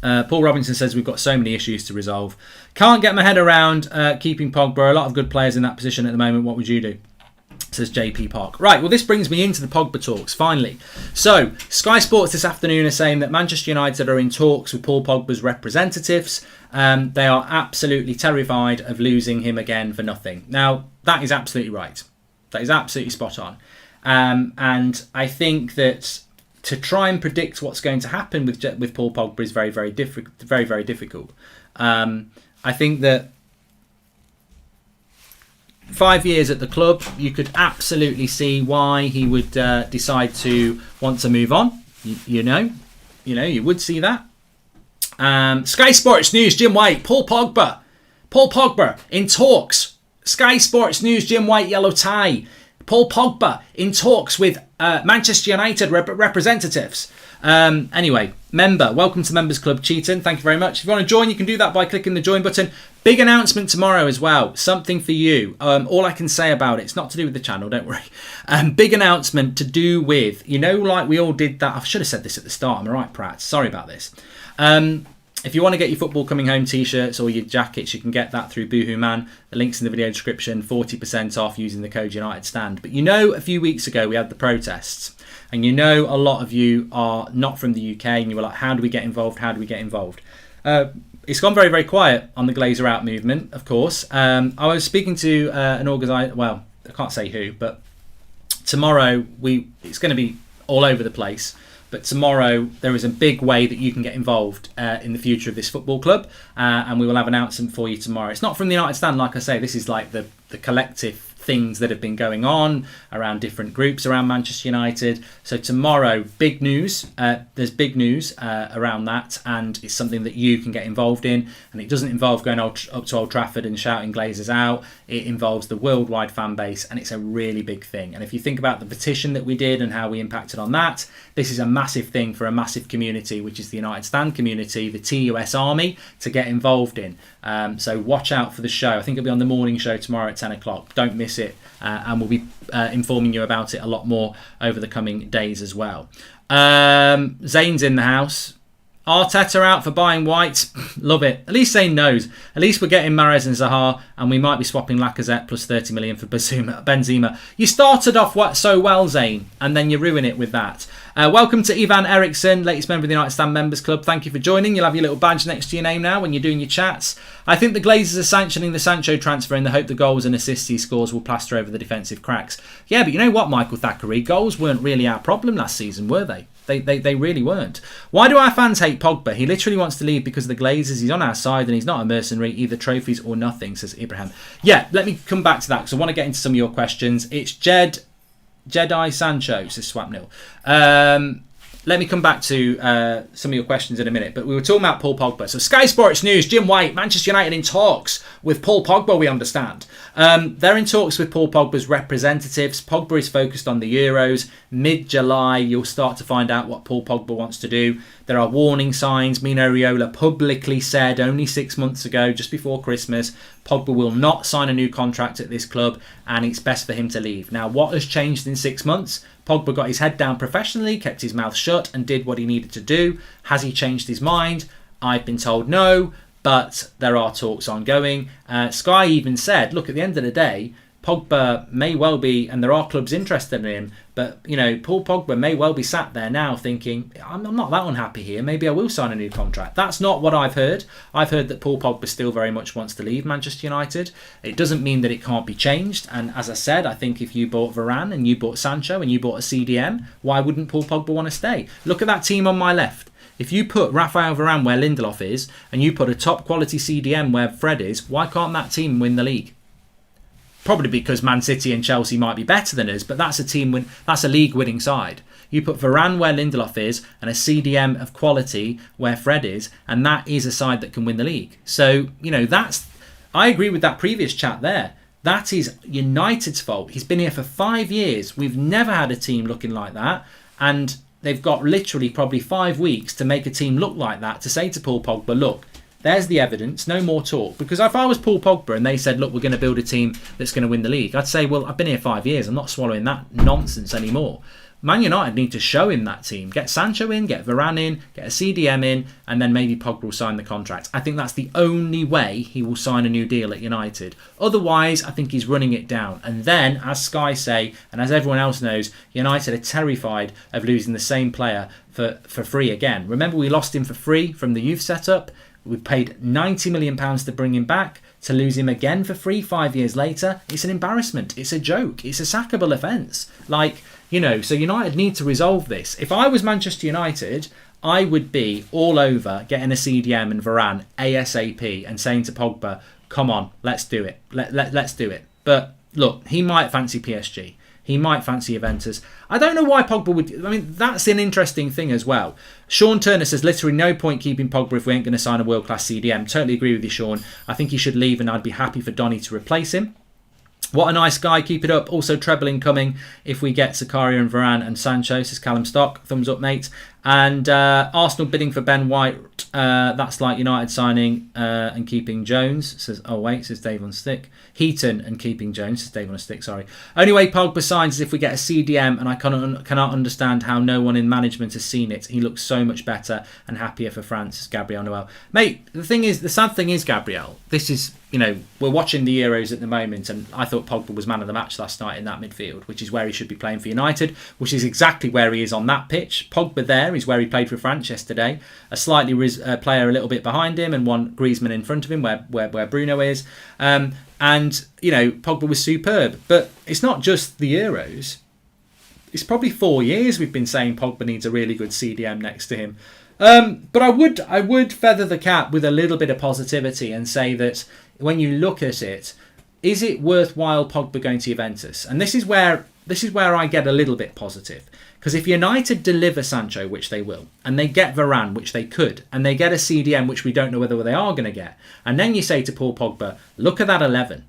Paul Robinson says we've got so many issues to resolve. Can't get my head around keeping Pogba. A lot of good players in that position at the moment. What would you do? Says JP Park. Right, well, this brings me into the Pogba talks, finally. So, Sky Sports this afternoon are saying that Manchester United are in talks with Paul Pogba's representatives. They are absolutely terrified of losing him again for nothing. Now, that is absolutely right. That is absolutely spot on. And I think that to try and predict what's going to happen with Paul Pogba is very, very difficult. I think that 5 years at the club, you could absolutely see why he would decide to want to move on. You would see that. Sky Sports News, Jim White, Paul Pogba in talks. Sky Sports News, Jim White, yellow tie. Paul Pogba in talks with Manchester United representatives. Anyway, welcome to Members Club Cheaton. Thank you very much. If you want to join, you can do that by clicking the join button. Big announcement tomorrow as well. Something for you. All I can say about it's not to do with the channel, don't worry. Big announcement to do with, like we all did that. I should have said this at the start. I'm alright, Pratt. Sorry about this. If you want to get your football coming home t-shirts or your jackets, you can get that through Boohoo The link's in the video description. 40% off using the code United Stand. But a few weeks ago we had the protests. And a lot of you are not from the UK and you were like, how do we get involved? It's gone very, very quiet on the Glazer Out movement, of course. I was speaking to an organiser, well, I can't say who, but tomorrow it's going to be all over the place. But tomorrow there is a big way that you can get involved in the future of this football club, and we will have an announcement for you tomorrow. It's not from the United Stand, like I say. This is like the collective things that have been going on around different groups around Manchester United. So tomorrow, big news. There's big news around that, and it's something that you can get involved in. And it doesn't involve going up to Old Trafford and shouting Glazers out. It involves the worldwide fan base, and it's a really big thing. And if you think about the petition that we did and how we impacted on that, this is a massive thing for a massive community, which is the United Stand community, the TUS Army, to get involved in. So watch out for the show. I think it'll be on the morning show tomorrow at 10 o'clock. Don't miss it. And we'll be informing you about it a lot more over the coming days as well. Zane's in the house. Arteta out for buying White. Love it. At least Zane knows. At least we're getting Mahrez and Zaha, and we might be swapping Lacazette plus 30 million for Benzema. You started off so well, Zane, and then you ruin it with that. Welcome to Ivan Eriksson, latest member of the United Stand Members Club. Thank you for joining. You'll have your little badge next to your name now when you're doing your chats. I think the Glazers are sanctioning the Sancho transfer in the hope the goals and assists he scores will plaster over the defensive cracks. Yeah, but you know what, Michael Thackeray? Goals weren't really our problem last season, were they? They really weren't. Why do our fans hate Pogba? He literally wants to leave because of the Glazers. He's on our side and he's not a mercenary, either trophies or nothing, says Ibrahim. Yeah, let me come back to that because I want to get into some of your questions. It's Jedi Sancho, says Swapnil. Let me come back to some of your questions in a minute, but we were talking about Paul Pogba. So Sky Sports News, Jim White, Manchester United in talks with Paul Pogba, we understand. They're in talks with Paul Pogba's representatives. Pogba is focused on the Euros. Mid-July, you'll start to find out what Paul Pogba wants to do. There are warning signs. Mino Raiola publicly said only 6 months ago, just before Christmas, Pogba will not sign a new contract at this club and it's best for him to leave. Now, what has changed in 6 months? Pogba got his head down professionally, kept his mouth shut and did what he needed to do. Has he changed his mind? I've been told no, but there are talks ongoing. Sky even said, look, at the end of the day, Pogba may well be, and there are clubs interested in him, but, you know, Paul Pogba may well be sat there now thinking, I'm not that unhappy here, maybe I will sign a new contract. That's not what I've heard. I've heard that Paul Pogba still very much wants to leave Manchester United. It doesn't mean that it can't be changed, and as I said, I think if you bought Varane and you bought Sancho and you bought a CDM, why wouldn't Paul Pogba want to stay? Look at that team on my left. If you put Rafael Varane where Lindelof is, and you put a top quality CDM where Fred is, why can't that team win the league? Probably because Man City and Chelsea might be better than us, but that's a league winning side. You put Varane where Lindelof is and a CDM of quality where Fred is, and that is a side that can win the league. So, you know, I agree with that previous chat there. That is United's fault. He's been here for 5 years. We've never had a team looking like that, and they've got literally probably 5 weeks to make a team look like that, to say to Paul Pogba, look, there's the evidence, no more talk. Because if I was Paul Pogba and they said, look, we're going to build a team that's going to win the league, I'd say, well, I've been here 5 years. I'm not swallowing that nonsense anymore. Man United need to show him that team. Get Sancho in, get Varane in, get a CDM in, and then maybe Pogba will sign the contract. I think that's the only way he will sign a new deal at United. Otherwise, I think he's running it down. And then, as Sky say, and as everyone else knows, United are terrified of losing the same player for free again. Remember, we lost him for free from the youth setup. We paid £90 million to bring him back. To lose him again for free 5 years later, it's an embarrassment. It's a joke. It's a sackable offence. Like, you know, so United need to resolve this. If I was Manchester United, I would be all over getting a CDM and Varane ASAP and saying to Pogba, come on, let's do it. Let's do it. But look, he might fancy PSG. He might fancy Juventus. I don't know why Pogba would... I mean, that's an interesting thing as well. Sean Turner says, literally no point keeping Pogba if we ain't going to sign a world-class CDM. Totally agree with you, Sean. I think he should leave and I'd be happy for Donny to replace him. What a nice guy. Keep it up. Also, treble incoming if we get Zakaria and Varane and Sancho, says Callum Stock. Thumbs up, mate. And Arsenal bidding for Ben White. That's like United signing and keeping Jones, says... Oh, wait, says Dave on Stick. Heaton and keeping Jones, says Dave on a Stick, sorry. Only way Pogba signs is if we get a CDM, and I cannot understand how no one in management has seen it. He looks so much better and happier for France, says Gabriel Noel. Mate, the sad thing is, Gabriel, this is... You know, we're watching the Euros at the moment, and I thought Pogba was man of the match last night in that midfield, which is where he should be playing for United, which is exactly where he is on that pitch. Pogba there is where he played for France yesterday. A slightly player a little bit behind him, and one Griezmann in front of him, where Bruno is. And, you know, Pogba was superb. But it's not just the Euros. It's probably 4 years we've been saying Pogba needs a really good CDM next to him. But I would feather the cap with a little bit of positivity and say that when you look at it, is it worthwhile Pogba going to Juventus? And this is where I get a little bit positive. Because if United deliver Sancho, which they will, and they get Varane, which they could, and they get a CDM, which we don't know whether they are going to get, and then you say to Paul Pogba, look at that 11.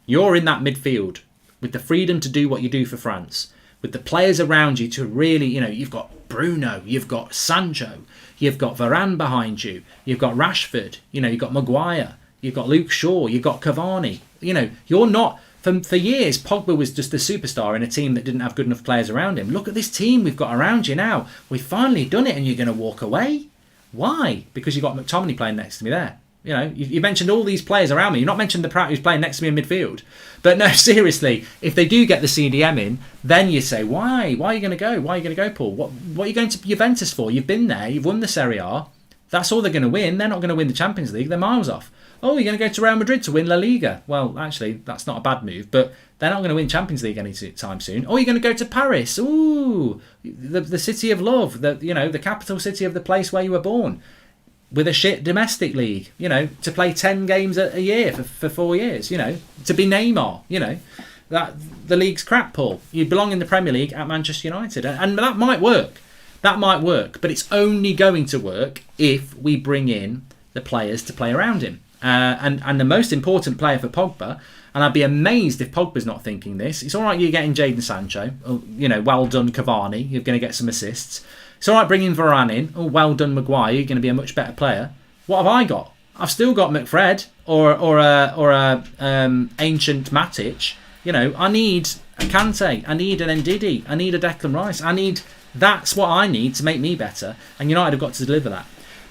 You're in that midfield with the freedom to do what you do for France, with the players around you to really, you know, you've got Bruno, you've got Sancho, you've got Varane behind you, you've got Rashford, you know, you've got Maguire, you've got Luke Shaw, you've got Cavani. You know, you're not... For years, Pogba was just a superstar in a team that didn't have good enough players around him. Look at this team we've got around you now. We've finally done it and you're going to walk away? Why? Because you've got McTominay playing next to me there. You know, you mentioned all these players around me. You've not mentioned the Pratt who's playing next to me in midfield. But no, seriously, if they do get the CDM in, then you say, why? Why are you going to go? Why are you going to go, Paul? What are you going to Juventus for? You've been there. You've won the Serie A. That's all they're going to win. They're not going to win the Champions League. They're miles off. Oh, you're going to go to Real Madrid to win La Liga. Well, actually, that's not a bad move, but they're not going to win Champions League anytime soon. Oh, you're going to go to Paris. Ooh, the city of love, the capital city of the place where you were born, with a shit domestic league, you know, to play 10 games a year for 4 years, you know, to be Neymar, you know. That the league's crap, Paul. You belong in the Premier League at Manchester United, and that might work. That might work, but it's only going to work if we bring in the players to play around him. And the most important player for Pogba, and I'd be amazed if Pogba's not thinking this, it's all right you're getting Jadon Sancho, you know, well done Cavani, you're going to get some assists. It's all right bringing Varane in, oh well done Maguire, you're going to be a much better player. What have I got? I've still got McFred or a ancient Matic. You know, I need a Kante, I need an Ndidi, I need a Declan Rice, that's what I need to make me better, and United have got to deliver that.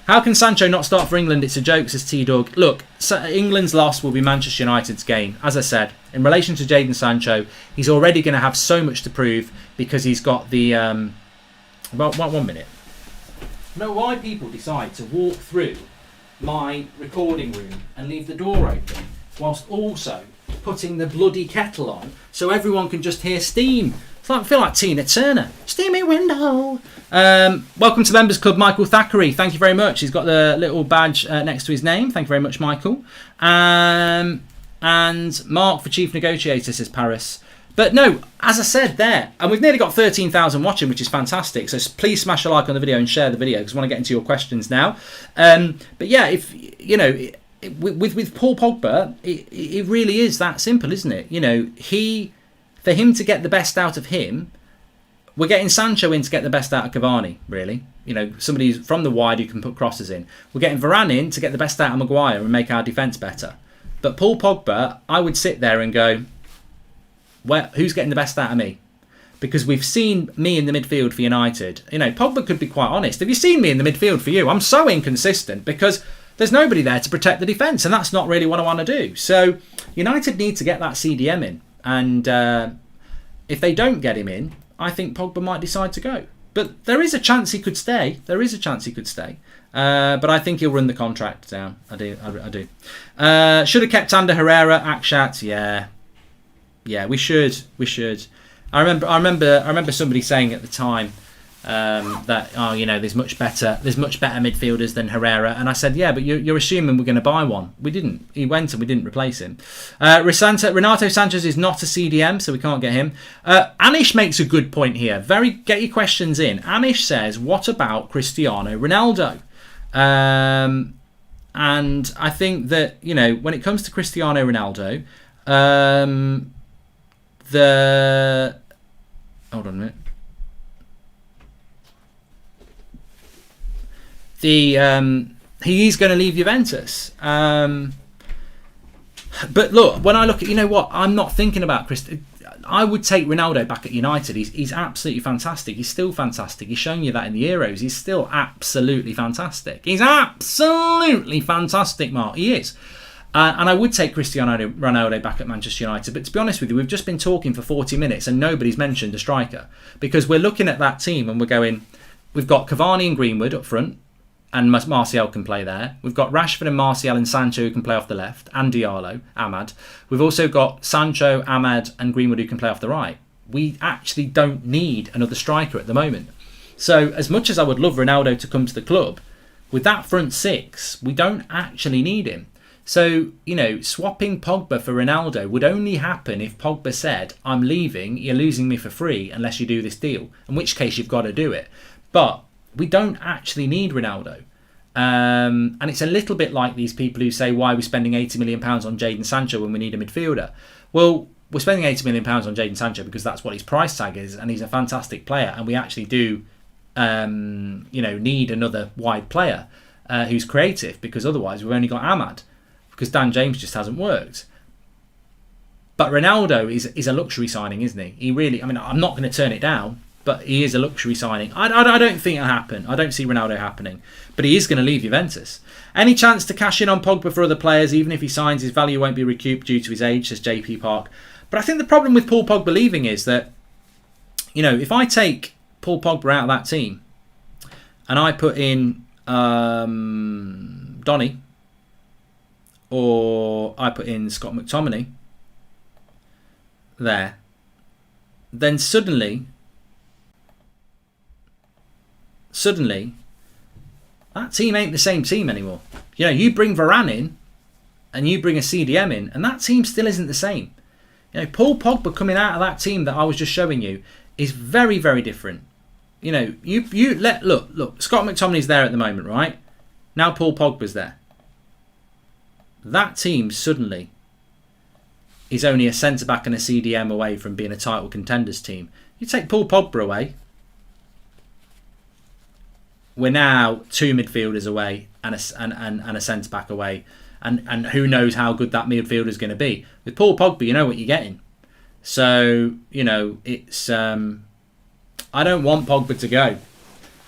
How can Sancho not start for England? It's a joke, says T-Dog. Look, England's loss will be Manchester United's gain. As I said, in relation to Jadon Sancho, he's already going to have so much to prove because he's got the... well, 1 minute. I know why people decide to walk through my recording room and leave the door open whilst also putting the bloody kettle on so everyone can just hear steam. I feel like Tina Turner. Steamy window. Welcome to Members Club, Michael Thackeray. Thank you very much. He's got the little badge next to his name. Thank you very much, Michael. And Mark for Chief Negotiator, says Paris. But no, as I said there, and we've nearly got 13,000 watching, which is fantastic. So please smash a like on the video and share the video because I want to get into your questions now. But yeah, if you know, with Paul Pogba, it really is that simple, isn't it? You know, for him to get the best out of him, we're getting Sancho in to get the best out of Cavani, really. You know, somebody who's from the wide who can put crosses in. We're getting Varane in to get the best out of Maguire and make our defence better. But Paul Pogba, I would sit there and go, who's getting the best out of me? Because we've seen me in the midfield for United. You know, Pogba could be quite honest. Have you seen me in the midfield for you? I'm so inconsistent because there's nobody there to protect the defence, and that's not really what I want to do. So United need to get that CDM in. And if they don't get him in, I think Pogba might decide to go. But there is a chance he could stay. But I think he'll run the contract down. I do. Should have kept Ander Herrera, Akshat. Yeah, we should. I remember somebody saying at the time that there's much better midfielders than Herrera, and I said yeah, but you're assuming we're going to buy one. We didn't. He went and we didn't replace him. Renato Sanchez is not a CDM, so we can't get him. Anish makes a good point here. Get your questions in. Anish says, what about Cristiano Ronaldo? And I think that, you know, when it comes to Cristiano Ronaldo, hold on a minute. He's going to leave Juventus. But look, when I look at, you know what, I'm not thinking about I would take Ronaldo back at United. He's absolutely fantastic. He's still fantastic. He's shown you that in the Euros. He's still absolutely fantastic. He's absolutely fantastic, Mark. He is. And I would take Cristiano Ronaldo back at Manchester United. But to be honest with you, we've just been talking for 40 minutes and nobody's mentioned a striker. Because we're looking at that team and we're going, we've got Cavani and Greenwood up front. And Martial can play there. We've got Rashford and Martial and Sancho who can play off the left. And Diallo, Ahmad. We've also got Sancho, Ahmad and Greenwood who can play off the right. We actually don't need another striker at the moment. So as much as I would love Ronaldo to come to the club, with that front six, we don't actually need him. So, you know, swapping Pogba for Ronaldo would only happen if Pogba said, I'm leaving, you're losing me for free unless you do this deal. In which case you've got to do it. But we don't actually need Ronaldo. And it's a little bit like these people who say, why are we spending £80 million on Jadon Sancho when we need a midfielder? Well, we're spending £80 million on Jadon Sancho because that's what his price tag is, and he's a fantastic player, and we actually do need another wide player who's creative, because otherwise we've only got Ahmad, because Dan James just hasn't worked. But Ronaldo is a luxury signing, isn't he? He really, I mean, I'm not going to turn it down, but he is a luxury signing. I don't think it'll happen. I don't see Ronaldo happening. But he is going to leave Juventus. Any chance to cash in on Pogba for other players? Even if he signs, his value won't be recouped due to his age, says JP Park. But I think the problem with Paul Pogba leaving is that, you know, if I take Paul Pogba out of that team and I put in Donny, or I put in Scott McTominay there, then suddenly that team ain't the same team anymore. You know, you bring Varane in and you bring a CDM in and that team still isn't the same. You know, Paul Pogba coming out of that team that I was just showing you is very, very different. You know, look, Scott McTominay's there at the moment, right? Now Paul Pogba's there. That team suddenly is only a centre-back and a CDM away from being a title contenders team. You take Paul Pogba away, we're now two midfielders away and a centre-back away. And who knows how good that midfielder is going to be. With Paul Pogba, you know what you're getting. So, you know, it's... I don't want Pogba to go.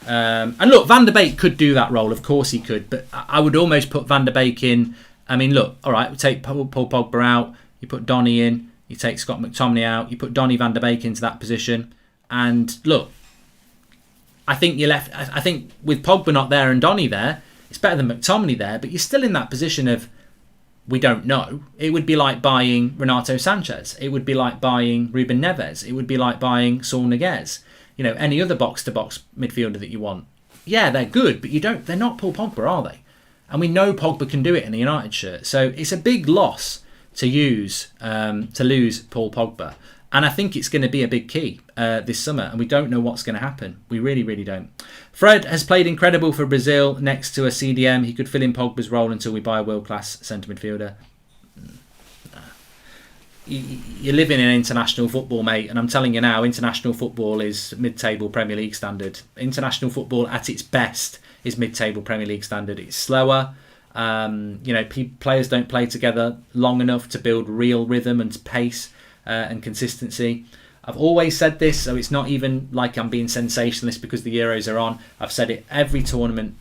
And look, Van der Beek could do that role. Of course he could. But I would almost put Van der Beek in. I mean, look, all right, we take Paul Pogba out. You put Donny in. You take Scott McTominay out. You put Donny Van der Beek into that position. And look, I think I think with Pogba not there and Donny there, it's better than McTominay there. But you're still in that position of, we don't know. It would be like buying Renato Sanchez. It would be like buying Ruben Neves. It would be like buying Saul Niguez. You know, any other box-to-box midfielder that you want. Yeah, they're good, but they're not Paul Pogba, are they? And we know Pogba can do it in a United shirt. So it's a big loss to lose Paul Pogba. And I think it's going to be a big key this summer. And we don't know what's going to happen. We really, really don't. Fred has played incredible for Brazil next to a CDM. He could fill in Pogba's role until we buy a world-class centre midfielder. You're living in international football, mate. And I'm telling you now, international football is mid-table Premier League standard. International football at its best is mid-table Premier League standard. It's slower. Players don't play together long enough to build real rhythm and pace and consistency. I've always said this, so it's not even like I'm being sensationalist because the Euros are on. I've said it every tournament.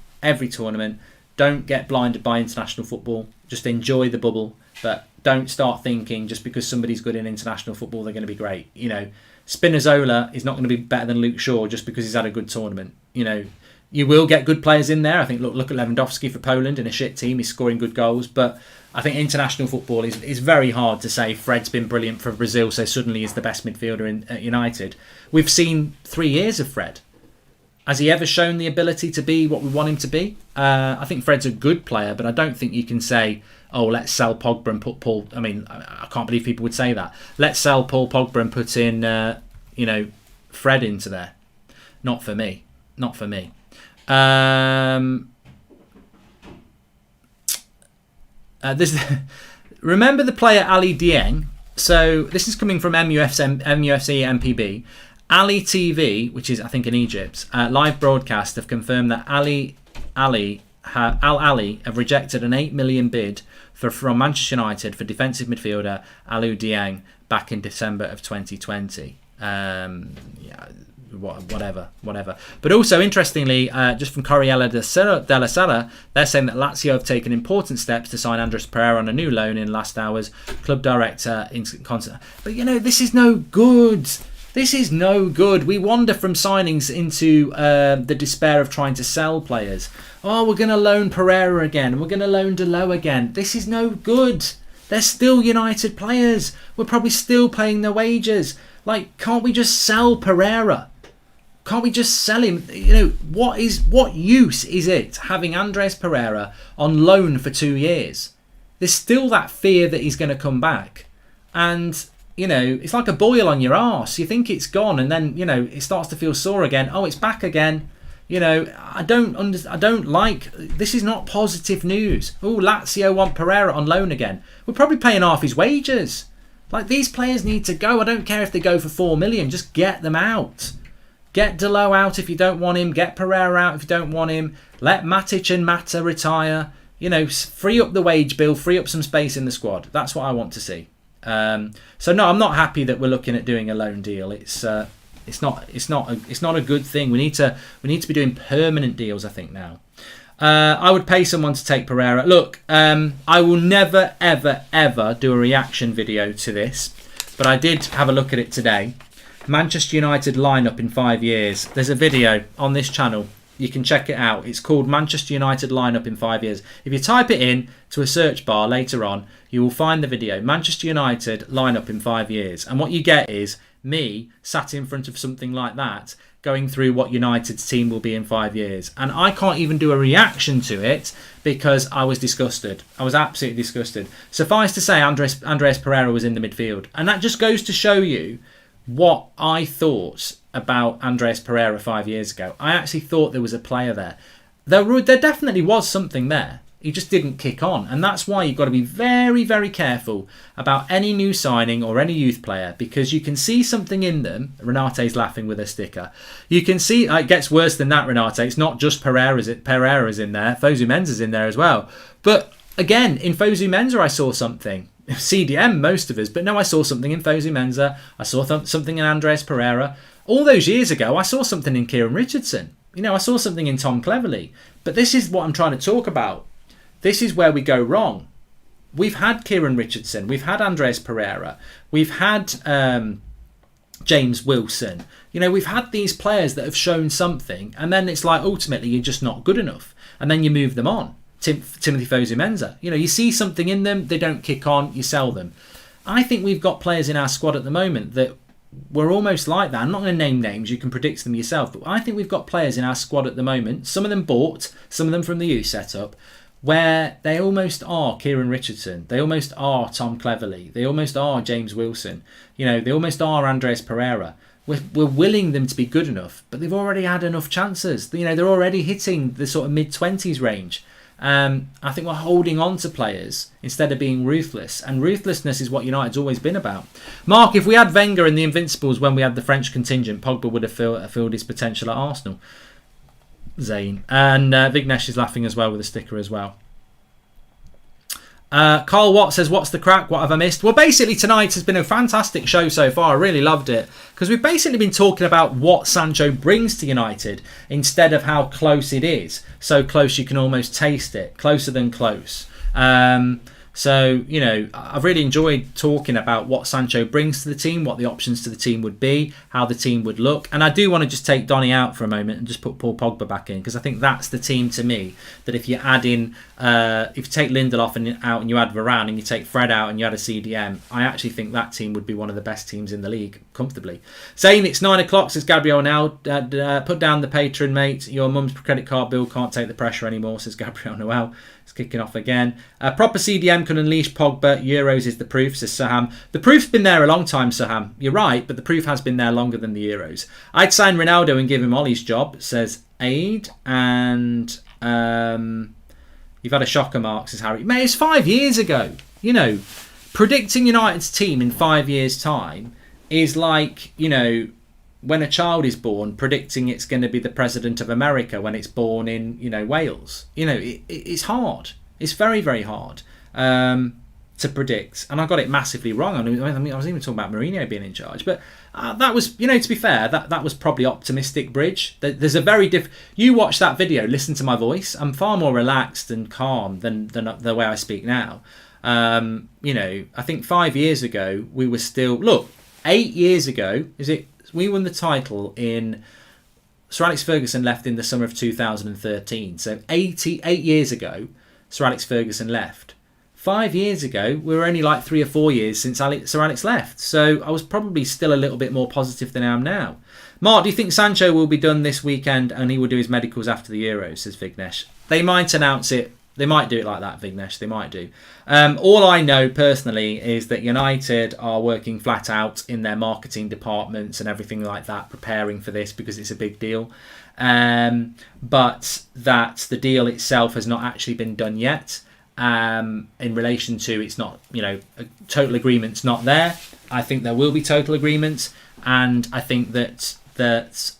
Don't get blinded by international football. Just enjoy the bubble, but don't start thinking just because somebody's good in international football they're going to be great. You know, Spinazzola is not going to be better than Luke Shaw just because he's had a good tournament. You know, you will get good players in there. I think look at Lewandowski for Poland. In a shit team, he's scoring good goals, but I think international football is very hard to say Fred's been brilliant for Brazil, so suddenly he's the best midfielder at United. We've seen 3 years of Fred. Has he ever shown the ability to be what we want him to be? I think Fred's a good player, but I don't think you can say, oh, let's sell Pogba and put Paul... I mean, I can't believe people would say that. Let's sell Paul Pogba and put in, Fred into there. Not for me. Remember the player Ali Dieng? So this is coming from MUFC MPB. Ali TV, which is I think in Egypt, live broadcast have confirmed that Al Ali have rejected an 8 million bid from Manchester United for defensive midfielder Aliou Dieng back in December of 2020. Whatever. But also, interestingly, just from Corriere della Sera, they're saying that Lazio have taken important steps to sign Andres Pereira on a new loan in last hours. Club director in concert. But, this is no good. This is no good. We wander from signings into the despair of trying to sell players. Oh, we're going to loan Pereira again. We're going to loan Delot again. This is no good. They're still United players. We're probably still paying their wages. Can't we just sell Pereira? Can't we just sell him? What use is it having Andres Pereira on loan for 2 years? There's still that fear that he's going to come back. And, it's like a boil on your arse. You think it's gone and then, it starts to feel sore again. Oh, it's back again. I don't like... This is not positive news. Oh, Lazio want Pereira on loan again. We're probably paying half his wages. These players need to go. I don't care if they go for 4 million. Just get them out. Get Delot out if you don't want him. Get Pereira out if you don't want him. Let Matic and Mata retire. Free up the wage bill. Free up some space in the squad. That's what I want to see. So no, I'm not happy that we're looking at doing a loan deal. It's not a good thing. We need to be doing permanent deals, I think, now. I would pay someone to take Pereira. Look, I will never, ever, ever do a reaction video to this, but I did have a look at it today. Manchester United lineup in 5 years. There's a video on this channel. You can check it out. It's called Manchester United lineup in 5 years. If you type it in to a search bar later on, you will find the video. Manchester United lineup in 5 years. And what you get is me sat in front of something like that, going through what United's team will be in 5 years. And I can't even do a reaction to it because I was disgusted. I was absolutely disgusted. Suffice to say, Andres Pereira was in the midfield. And that just goes to show you what I thought about Andres Pereira 5 years ago. I actually thought there was a player there. There definitely was something there. He just didn't kick on. And that's why you've got to be very, very careful about any new signing or any youth player, because you can see something in them. Renate's laughing with a sticker. You can see, it gets worse than that, Renate. It's not just Pereira's in there. Fosu Mensah's in there as well. But again, in Fosu Mensah, I saw something. CDM, most of us. But no, I saw something in Fosu Mensah. I saw something in Andres Pereira. All those years ago, I saw something in Kieran Richardson. I saw something in Tom Cleverley. But this is what I'm trying to talk about. This is where we go wrong. We've had Kieran Richardson. We've had Andreas Pereira. We've had James Wilson. We've had these players that have shown something, and then it's like ultimately you're just not good enough, and then you move them on. Timothy Fosu-Mensah. You see something in them, they don't kick on, you sell them. I think we've got players in our squad at the moment that were almost like that. I'm not going to name names, you can predict them yourself, but I think we've got players in our squad at the moment, some of them bought, some of them from the youth setup, where they almost are Kieran Richardson, they almost are Tom Cleverley, they almost are James Wilson, they almost are Andreas Pereira. We're willing them to be good enough, but they've already had enough chances. They're already hitting the sort of mid-20s range. I think we're holding on to players instead of being ruthless, and ruthlessness is what United's always been about. Mark, if we had Wenger and the Invincibles when we had the French contingent, Pogba would have filled his potential at Arsenal. Zane. And Vignesh is laughing as well with a sticker as well. Carl Watt says, what's the crack? What have I missed? Well, basically tonight has been a fantastic show so far. I really loved it because we've basically been talking about what Sancho brings to United instead of how close it is. So close you can almost taste it. Closer than close. So, I've really enjoyed talking about what Sancho brings to the team, what the options to the team would be, how the team would look. And I do want to just take Donny out for a moment and just put Paul Pogba back in, because I think that's the team to me that if you add in, if you take Lindelof out and you add Varane and you take Fred out and you add a CDM, I actually think that team would be one of the best teams in the league, comfortably. Saying it's 9 o'clock, says Gabriel now. Put down the patron, mate. Your mum's credit card bill can't take the pressure anymore, says Gabriel Noel. It's kicking off again. Proper CDM can unleash Pogba. Euros is the proof, says Saham. The proof's been there a long time, Saham. You're right, but the proof has been there longer than the Euros. I'd sign Ronaldo and give him Ollie's job, says Aid. And you've had a shocker, Mark, says Harry. Mate, it's 5 years ago. Predicting United's team in 5 years' time is like, when a child is born, predicting it's going to be the president of America when it's born in, Wales. It's hard. It's very, very hard to predict. And I got it massively wrong. I was even talking about Mourinho being in charge. But that was, to be fair, that was probably optimistic bridge. There's a very you watch that video, listen to my voice. I'm far more relaxed and calm than the way I speak now. I think 5 years ago, we were still... Look, 8 years ago, we won the title in... Sir Alex Ferguson left in the summer of 2013. So 8 years ago, Sir Alex Ferguson left. 5 years ago, we were only like 3 or 4 years since Sir Alex left. So I was probably still a little bit more positive than I am now. Mark, do you think Sancho will be done this weekend and he will do his medicals after the Euros, says Vignesh? They might announce it. They might do it like that, Vignesh. They might do. All I know personally is that United are working flat out in their marketing departments and everything like that, preparing for this because it's a big deal. But that the deal itself has not actually been done yet. In relation to it's not, a total agreement's not there. I think there will be total agreements, and I think that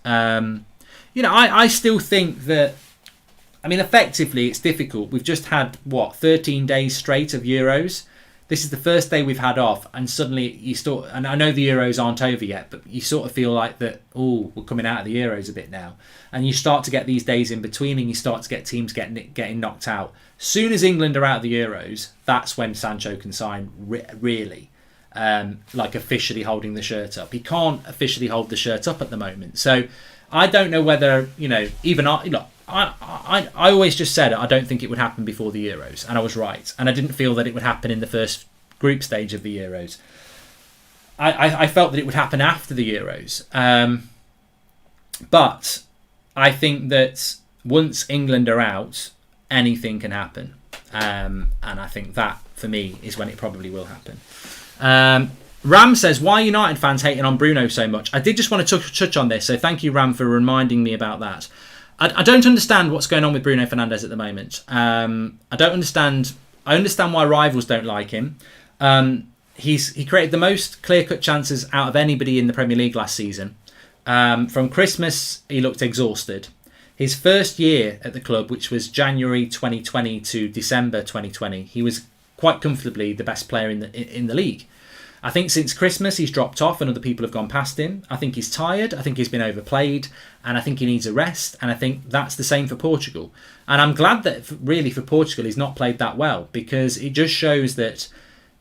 I still think that. Effectively, it's difficult. We've just had, 13 days straight of Euros. This is the first day we've had off, and suddenly and I know the Euros aren't over yet, but you sort of feel like that, we're coming out of the Euros a bit now. And you start to get these days in between, and you start to get teams getting knocked out. Soon as England are out of the Euros, that's when Sancho can sign, really. Officially holding the shirt up. He can't officially hold the shirt up at the moment. So I don't know whether, I always just said I don't think it would happen before the Euros, and I was right. And I didn't feel that it would happen in the first group stage of the Euros. I felt that it would happen after the Euros. But I think that once England are out, anything can happen. And I think that, for me, is when it probably will happen. Ram says, why are United fans hating on Bruno so much? I did just want to touch on this, so thank you, Ram, for reminding me about that. I don't understand what's going on with Bruno Fernandes at the moment. I don't understand. I understand why rivals don't like him. He created the most clear-cut chances out of anybody in the Premier League last season. From Christmas, he looked exhausted. His first year at the club, which was January 2020 to December 2020, he was quite comfortably the best player in the league. I think since Christmas he's dropped off and other people have gone past him. I think he's tired. I think he's been overplayed, and I think he needs a rest. And I think that's the same for Portugal. And I'm glad that really for Portugal he's not played that well, because it just shows that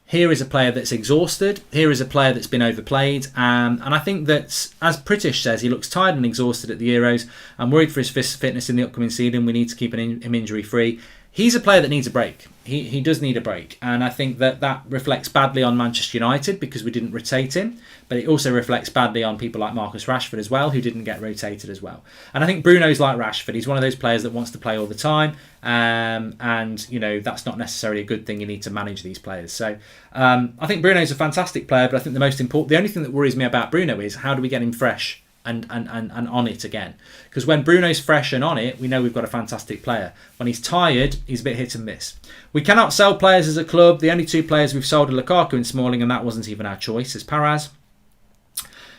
here is a player that's exhausted. Here is a player that's been overplayed. And I think that, as Pritish says, he looks tired and exhausted at the Euros. I'm worried for his fitness in the upcoming season. We need to keep him injury free. He's a player that needs a break. He does need a break. And I think that reflects badly on Manchester United because we didn't rotate him. But it also reflects badly on people like Marcus Rashford as well, who didn't get rotated as well. And I think Bruno's like Rashford. He's one of those players that wants to play all the time. And, you know, that's not necessarily a good thing. You need to manage these players. So I think Bruno's a fantastic player. But I think the only thing that worries me about Bruno is how do we get him fresh and on it again? Because when Bruno's fresh and on it, we know we've got a fantastic player. When he's tired, he's a bit hit and miss. We cannot sell players as a club. The only two players we've sold are Lukaku and Smalling, and that wasn't even our choice, as Paraz.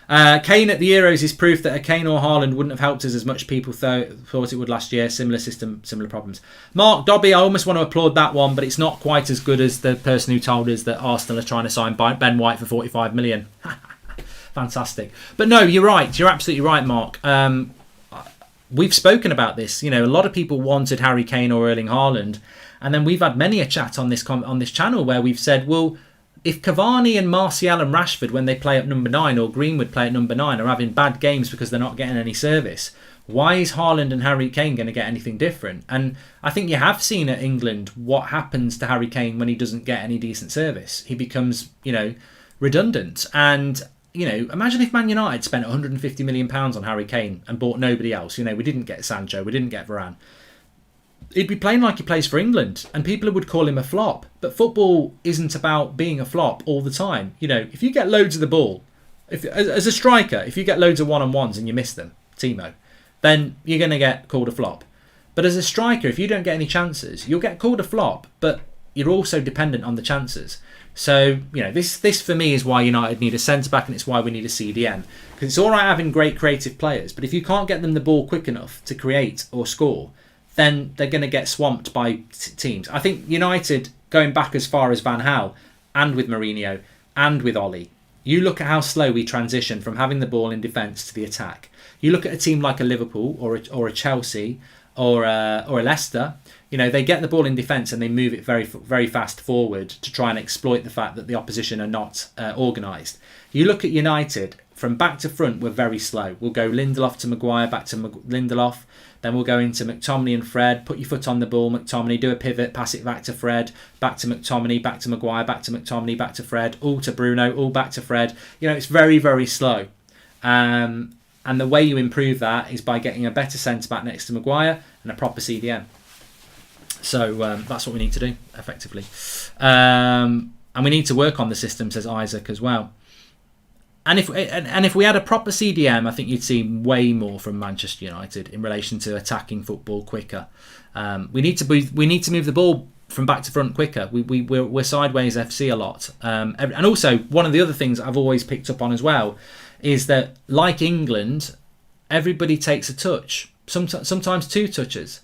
Kane at the Euros is proof that a Kane or Haaland wouldn't have helped us as much people thought it would last year. Similar system, similar problems. Mark Dobby, I almost want to applaud that one, but it's not quite as good as the person who told us that Arsenal are trying to sign Ben White for 45 million. Fantastic. But no, you're right. You're absolutely right, Mark. We've spoken about this. You know, a lot of people wanted Harry Kane or Erling Haaland, and then we've had many a chat on this channel where we've said, well, if Cavani and Martial and Rashford, when they play at number 9, or Greenwood play at number 9, are having bad games because they're not getting any service, why is Haaland and Harry Kane going to get anything different? And I think you have seen at England what happens to Harry Kane when he doesn't get any decent service. He becomes, you know, redundant. And you know, imagine if Man United spent £150 million on Harry Kane and bought nobody else. You know, we didn't get Sancho, we didn't get Varane. He'd be playing like he plays for England, and people would call him a flop. But football isn't about being a flop all the time. You know, if you get loads of the ball, as a striker, if you get loads of one-on-ones and you miss them, Timo, then you're going to get called a flop. But as a striker, if you don't get any chances, you'll get called a flop, but you're also dependent on the chances. So, you know, this for me is why United need a centre-back, and it's why we need a CDM. Because it's all right having great creative players, but if you can't get them the ball quick enough to create or score, then they're going to get swamped by teams. I think United, going back as far as Van Gaal, and with Mourinho, and with Ollie, you look at how slow we transition from having the ball in defence to the attack. You look at a team like a Liverpool or a Chelsea or a Leicester. You know, they get the ball in defence and they move it very, very fast forward to try and exploit the fact that the opposition are not organised. You look at United, from back to front, we're very slow. We'll go Lindelof to Maguire, back to Lindelof. Then we'll go into McTominay and Fred. Put your foot on the ball, McTominay, do a pivot, pass it back to Fred, back to McTominay, back to Maguire, back to McTominay, back to Fred, all to Bruno, all back to Fred. You know, it's very, very slow. And the way you improve that is by getting a better centre-back next to Maguire and a proper CDM. So that's what we need to do, effectively. And we need to work on the system, says Isaac, as well. And if we had a proper CDM, I think you'd see way more from Manchester United in relation to attacking football quicker. We need to move the ball from back to front quicker. We're sideways FC a lot. And also, one of the other things I've always picked up on as well is that, like England, everybody takes a touch, sometimes 2 touches.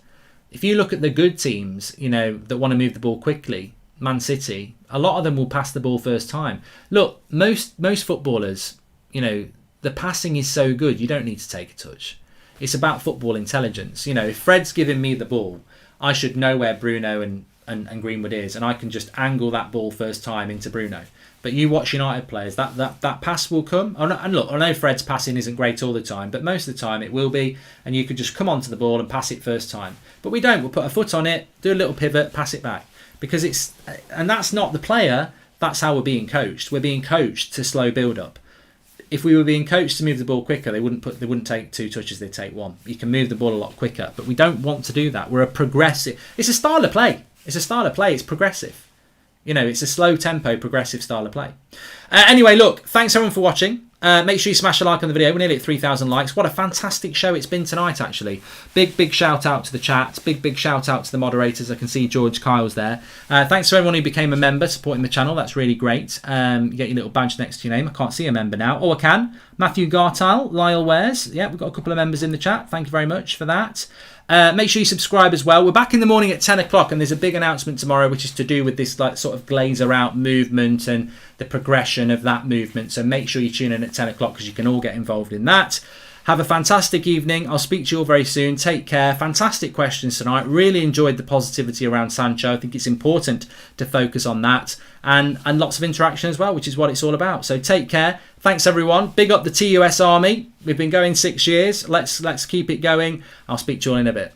If you look at the good teams, you know, that want to move the ball quickly, Man City, a lot of them will pass the ball first time. Look, most footballers, you know, the passing is so good, you don't need to take a touch. It's about football intelligence. You know, if Fred's giving me the ball, I should know where Bruno and Greenwood is, and I can just angle that ball first time into Bruno. But you watch United players, that pass will come. And look, I know Fred's passing isn't great all the time, but most of the time it will be, and you could just come onto the ball and pass it first time. But we don't. We'll put a foot on it, do a little pivot, pass it back. Because and that's not the player, that's how we're being coached. We're being coached to slow build up. If we were being coached to move the ball quicker, they wouldn't take 2 touches, they'd take 1. You can move the ball a lot quicker, but we don't want to do that. We're a progressive. It's a style of play. It's progressive. You know, it's a slow tempo, progressive style of play. Anyway, look, thanks everyone for watching. Make sure you smash a like on the video. We're nearly at 3,000 likes. What a fantastic show it's been tonight, actually. Big shout out to the chat. Big shout out to the moderators. I can see George Kyle's there. Thanks to everyone who became a member supporting the channel. That's really great. You get your little badge next to your name. I can't see a member now. Oh, I can. Matthew Gartile, Lyle Wares. Yeah, we've got a couple of members in the chat. Thank you very much for that. Make sure you subscribe as well. We're back in the morning at 10 o'clock, and there's a big announcement tomorrow, which is to do with this like sort of glazer out movement and the progression of that movement. So make sure you tune in at 10 o'clock because you can all get involved in that. Have a fantastic evening. I'll speak to you all very soon. Take care. Fantastic questions tonight. Really enjoyed the positivity around Sancho. I think it's important to focus on that, and lots of interaction as well, which is what it's all about. So take care. Thanks everyone. Big up the TUS Army. We've been going 6 years. Let's keep it going. I'll speak to you all in a bit.